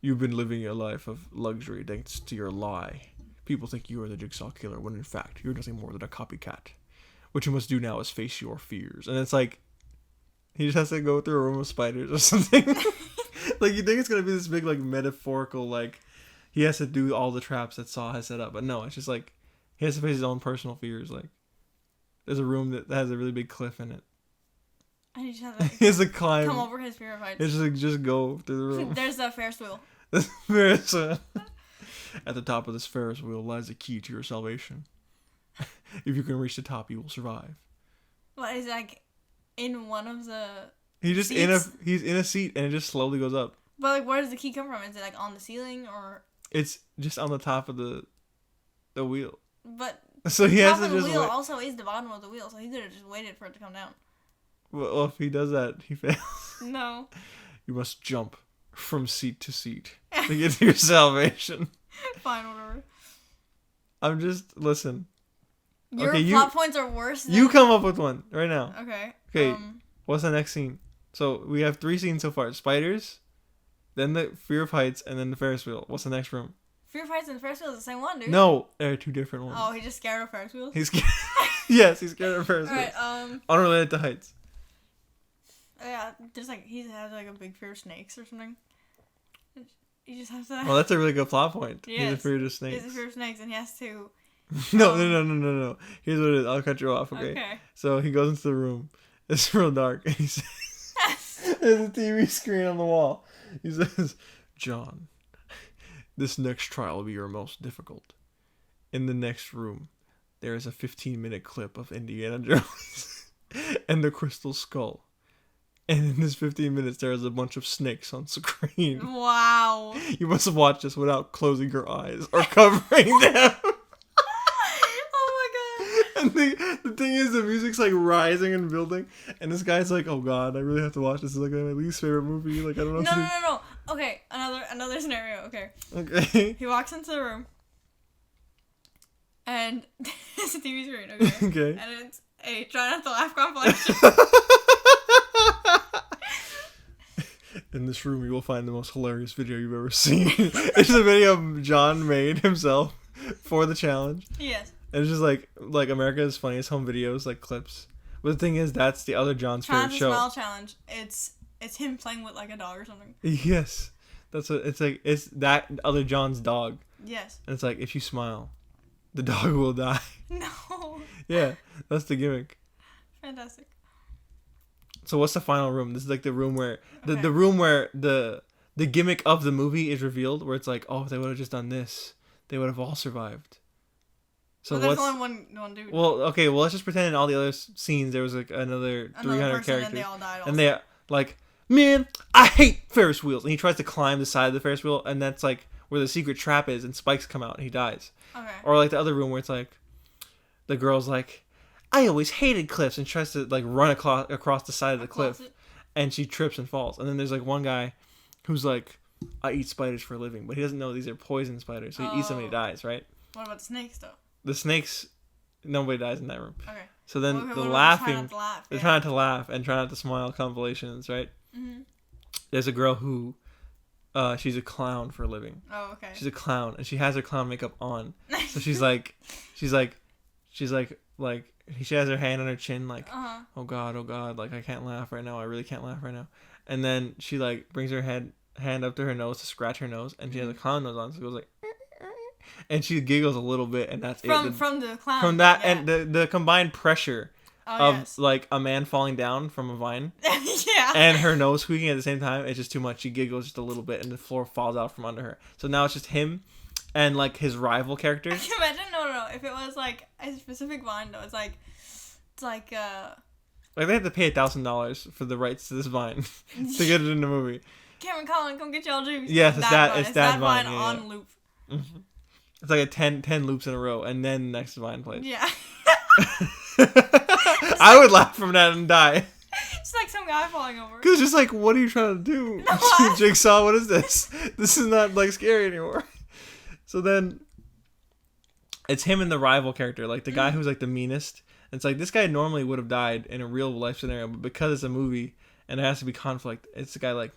S2: You've been living a life of luxury thanks to your lie. People think you are the Jigsaw Killer when in fact you're nothing more than a copycat. What you must do now is face your fears. And it's like... He just has to go through a room of spiders or something. Like you think it's going to be this big like metaphorical like... He has to do all the traps that Saw has set up. But no, it's just like... He has to face his own personal fears. Like... There's a room that has a really big cliff in it.
S1: And he just has to
S2: he has to climb.
S1: Come over his fear of heights.
S2: He has to just go through the room.
S1: There's the Ferris wheel.
S2: Ferris wheel. At the top of this Ferris wheel lies the key to your salvation. If you can reach the top, you will survive.
S1: What is like in one of the
S2: he's
S1: seats?
S2: in a seat and it just slowly goes up.
S1: But like where does the key come from? Is it like on the ceiling or
S2: it's just on the top of the wheel.
S1: But
S2: so he has to
S1: the
S2: just
S1: wheel
S2: wait.
S1: also is the bottom of the wheel, so he could have just waited for it to come down.
S2: Well, if he does that, he fails.
S1: No.
S2: You must jump from seat to seat to get to your salvation.
S1: Fine, whatever.
S2: I'm just listen.
S1: Your plot points are worse than...
S2: You come up with one right now.
S1: Okay.
S2: What's the next scene? So we have 3 scenes so far. Spiders, then the Fear of Heights, and then the Ferris wheel. What's the next room?
S1: Fear of Heights and Ferris wheel is the same one, dude.
S2: No, they're 2 different ones.
S1: Oh, he's just scared of Ferris wheels?
S2: He's scared. Yes, he's scared of Ferris wheels.
S1: Alright,
S2: unrelated to heights.
S1: Yeah, there's like, he has like a big fear of snakes or something. You just have to...
S2: Well, that's a really good plot point.
S1: Yes.
S2: He's afraid of snakes.
S1: He's afraid of snakes and he has to...
S2: No. Here's what it is. I'll cut you off, okay?
S1: Okay.
S2: So he goes into the room. It's real dark. And he says... There's a TV screen on the wall. He says, John, this next trial will be your most difficult. In the next room, there is a 15-minute clip of Indiana Jones and the Crystal Skull. And in this 15 minutes, there is a bunch of snakes on screen.
S1: Wow.
S2: You must have watched this without closing your eyes or covering them.
S1: Oh my god.
S2: And the thing is, the music's like rising and building. And this guy's like, oh god, I really have to watch this. It's like my least favorite movie. Like, I don't know.
S1: No. Okay, another scenario.
S2: Okay.
S1: He walks into the room. And it's a TV screen, okay?
S2: Okay.
S1: And it's a try not to laugh compilation.
S2: In this room, you will find the most hilarious video you've ever seen. It's a video John made himself for the challenge.
S1: Yes.
S2: And it's just like America's Funniest Home Videos, like clips. But the thing is, that's the other John's favorite show.
S1: Smile challenge. It's him playing with like a dog or something.
S2: Yes. That's what it's like. It's that other John's dog.
S1: Yes.
S2: And it's like, if you smile, the dog will die.
S1: No.
S2: Yeah, that's the gimmick.
S1: Fantastic.
S2: So what's the final room? This is like the room where
S1: Okay.
S2: the room where the gimmick of the movie is revealed, where it's like, oh, if they would have just done this, they would have all survived. So
S1: well,
S2: what's
S1: there's only one dude.
S2: well, okay, well let's just pretend in all the other scenes there was like another 300
S1: person,
S2: characters,
S1: and they all died. Also.
S2: and they like, man, I hate Ferris wheels, and he tries to climb the side of the Ferris wheel, and that's like where the secret trap is, and spikes come out, and he dies.
S1: Okay.
S2: Or like the other room where it's like, the girl's like, I always hated cliffs, and tries to like run across the side of the cliff, and she trips and falls. And then there's like one guy who's like, I eat spiders for a living, but he doesn't know these are poison spiders, so he eats them and he dies, right?
S1: What about the snakes though?
S2: The snakes, nobody dies in that room.
S1: Okay.
S2: So then the
S1: what
S2: laughing,
S1: they're
S2: trying not to laugh and try not to smile compilations, right?
S1: Mm-hmm.
S2: There's a girl who, she's a clown for a living.
S1: Oh, okay.
S2: She's a clown, and she has her clown makeup on. So she has her hand on her chin, like, oh god, like I can't laugh right now. I really can't laugh right now. And then she like brings her hand up to her nose to scratch her nose, and she has a clown nose on, so it goes like, and she giggles a little bit, and that's
S1: from
S2: it.
S1: From the clown.
S2: From that,
S1: yeah.
S2: and the combined pressure of
S1: yes.
S2: like a man falling down from a vine,
S1: yeah.
S2: and her nose squeaking at the same time, it's just too much. She giggles just a little bit, and the floor falls out from under her. So now it's just him and like his rival characters.
S1: Imagine no. If it was like a specific vine though, it's like
S2: like they had to pay $1,000 for the rights to this vine to get it in the movie.
S1: Cameron Collin, come get y'all juice.
S2: Yes, it's that vine. Yeah,
S1: on loop.
S2: Mm-hmm. It's like a 10 loops in a row, and then the next vine plays.
S1: Yeah.
S2: I would laugh from that and die.
S1: It's like some guy falling over.
S2: Cause it's just like, what are you trying to do?
S1: No,
S2: Jigsaw, what is this? This is not like scary anymore. So then, it's him and the rival character, like the guy who's like the meanest. It's like this guy normally would have died in a real life scenario, but because it's a movie and there has to be conflict, it's the guy like,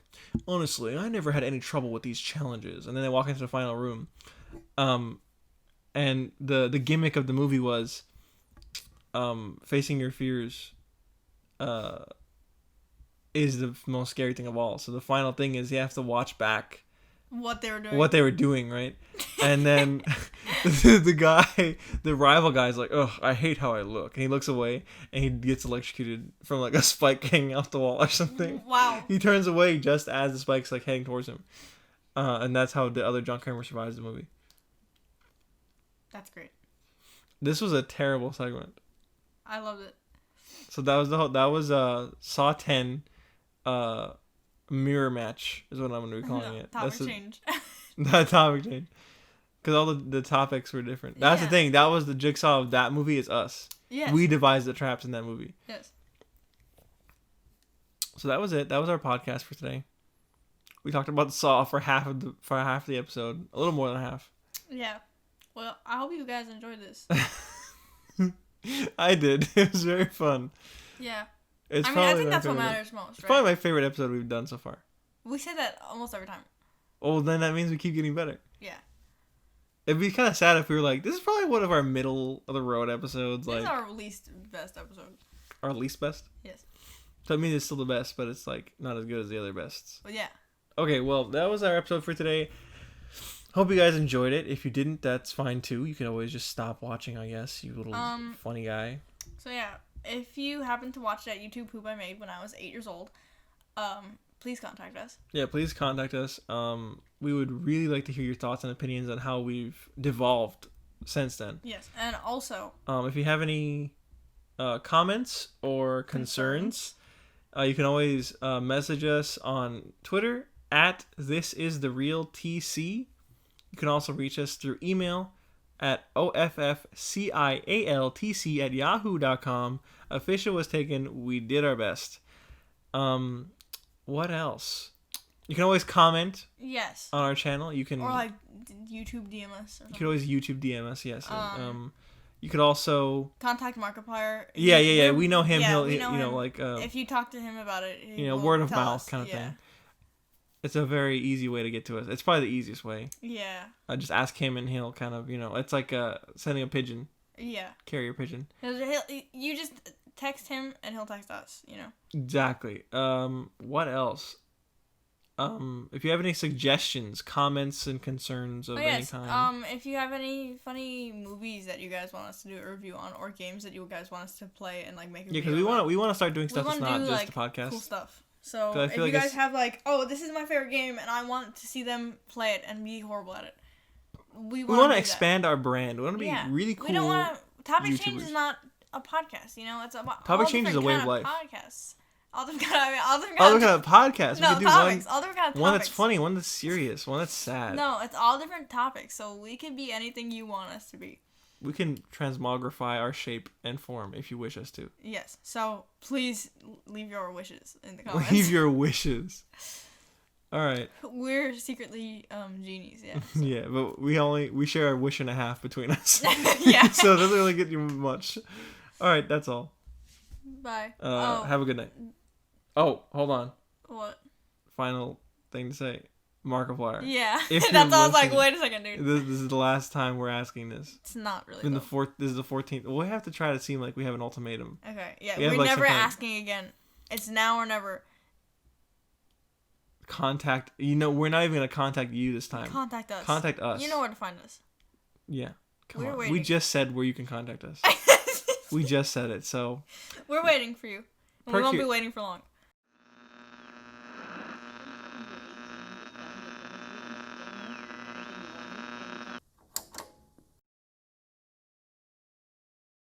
S2: honestly, I never had any trouble with these challenges. And then they walk into the final room, and the gimmick of the movie was, facing your fears, is the most scary thing of all. So the final thing is you have to watch back what they were doing, right? And then the rival guy's like, oh, I hate how I look, and he looks away and he gets electrocuted from like a spike hanging off the wall or something.
S1: Wow.
S2: He turns away just as the spike's like heading towards him, and that's how the other John Kramer survives the movie.
S1: That's great.
S2: This was a terrible segment.
S1: I loved it.
S2: So that was Saw 10 mirror match is what I'm going to be calling it.
S1: Topic change.
S2: That topic change. Because all the topics were different. That's the thing. That was the Jigsaw of that movie is us.
S1: Yes.
S2: We devised the traps in that movie.
S1: Yes.
S2: So that was it. That was our podcast for today. We talked about Saw for half the episode. A little more than half.
S1: Yeah. Well, I hope you guys enjoyed this.
S2: I did. It was very fun.
S1: Yeah.
S2: I
S1: think that's what matters most, right?
S2: It's probably my favorite episode we've done so far.
S1: We say that almost every time.
S2: Oh, then that means we keep getting better.
S1: Yeah.
S2: It'd be kind of sad if we were like, this is probably one of our middle of the road episodes.
S1: This
S2: like
S1: is our least best episode.
S2: Our least best?
S1: Yes.
S2: So that means it's still the best, but it's like not as good as the other bests.
S1: But yeah.
S2: Okay, well, that was our episode for today. Hope you guys enjoyed it. If you didn't, that's fine too. You can always just stop watching, I guess, you little funny guy.
S1: So yeah, if you happen to watch that YouTube poop I made when I was 8 years old, please contact us. Yeah,
S2: please contact us. We would really like to hear your thoughts and opinions on how we've devolved since then.
S1: Yes, and also,
S2: if you have any comments or concerns, you can always message us on Twitter at thisistherealtc. You can also reach us through email at offcialtc@yahoo.com. Official was taken. We did our best. What else? You can always comment.
S1: Yes.
S2: On our channel. You can.
S1: Or like YouTube DM us.
S2: You can always YouTube DM us. Yes. You could also
S1: contact Markiplier.
S2: Yeah. We know him.
S1: Yeah,
S2: he'll,
S1: him.
S2: Like.
S1: If you talk to him about it,
S2: word of mouth kind of thing. It's a very easy way to get to us. It's probably the easiest way.
S1: Yeah.
S2: I just ask him and he'll kind of, it's like sending a pigeon.
S1: Yeah.
S2: Carrier pigeon.
S1: You just text him and he'll text us,
S2: Exactly. What else? if you have any suggestions, comments, and concerns of any kind.
S1: If you have any funny movies that you guys want us to do a review on, or games that you guys want us to play and like make a
S2: because
S1: video
S2: we want to start doing stuff that's not just
S1: like,
S2: a podcast.
S1: Cool stuff. So if
S2: like
S1: you guys have like, oh, this is my favorite game, and I want to see them play it and be horrible at it, we want to
S2: expand our brand. We want to be really cool.
S1: We don't want to. Topic Change is not a podcast. You know, it's a
S2: Topic Change is a way of life.
S1: Podcasts. All different kind
S2: of podcasts.
S1: No,
S2: we
S1: topics. All different kind of topics.
S2: One that's funny, one that's serious, one that's sad.
S1: No, it's all different topics, so we can be anything you want us to be.
S2: We can transmogrify our shape and form if you wish us to.
S1: Yes. So please leave your wishes in the comments.
S2: Leave your wishes. All right.
S1: We're secretly genies, yeah.
S2: So. Yeah, but we share a wish and a half between us.
S1: Yeah.
S2: So it doesn't really get you much. All right, that's all.
S1: Bye.
S2: Have a good night. Oh, hold on.
S1: What?
S2: Final thing to say. Markiplier.
S1: Yeah. That's all I was like, wait a second, dude.
S2: This is the last time we're asking this.
S1: It's not really.
S2: This is the 14th. Well, we have to try to seem like we have an ultimatum.
S1: Okay, yeah. We're never asking again. It's now or never.
S2: Contact. We're not even going to contact you this time.
S1: Contact us.
S2: Contact us.
S1: You know where to find us.
S2: Yeah. Come
S1: We're
S2: on.
S1: waiting.
S2: We just said where you can contact us. We just said it, so.
S1: We're waiting for you. We won't be waiting for long.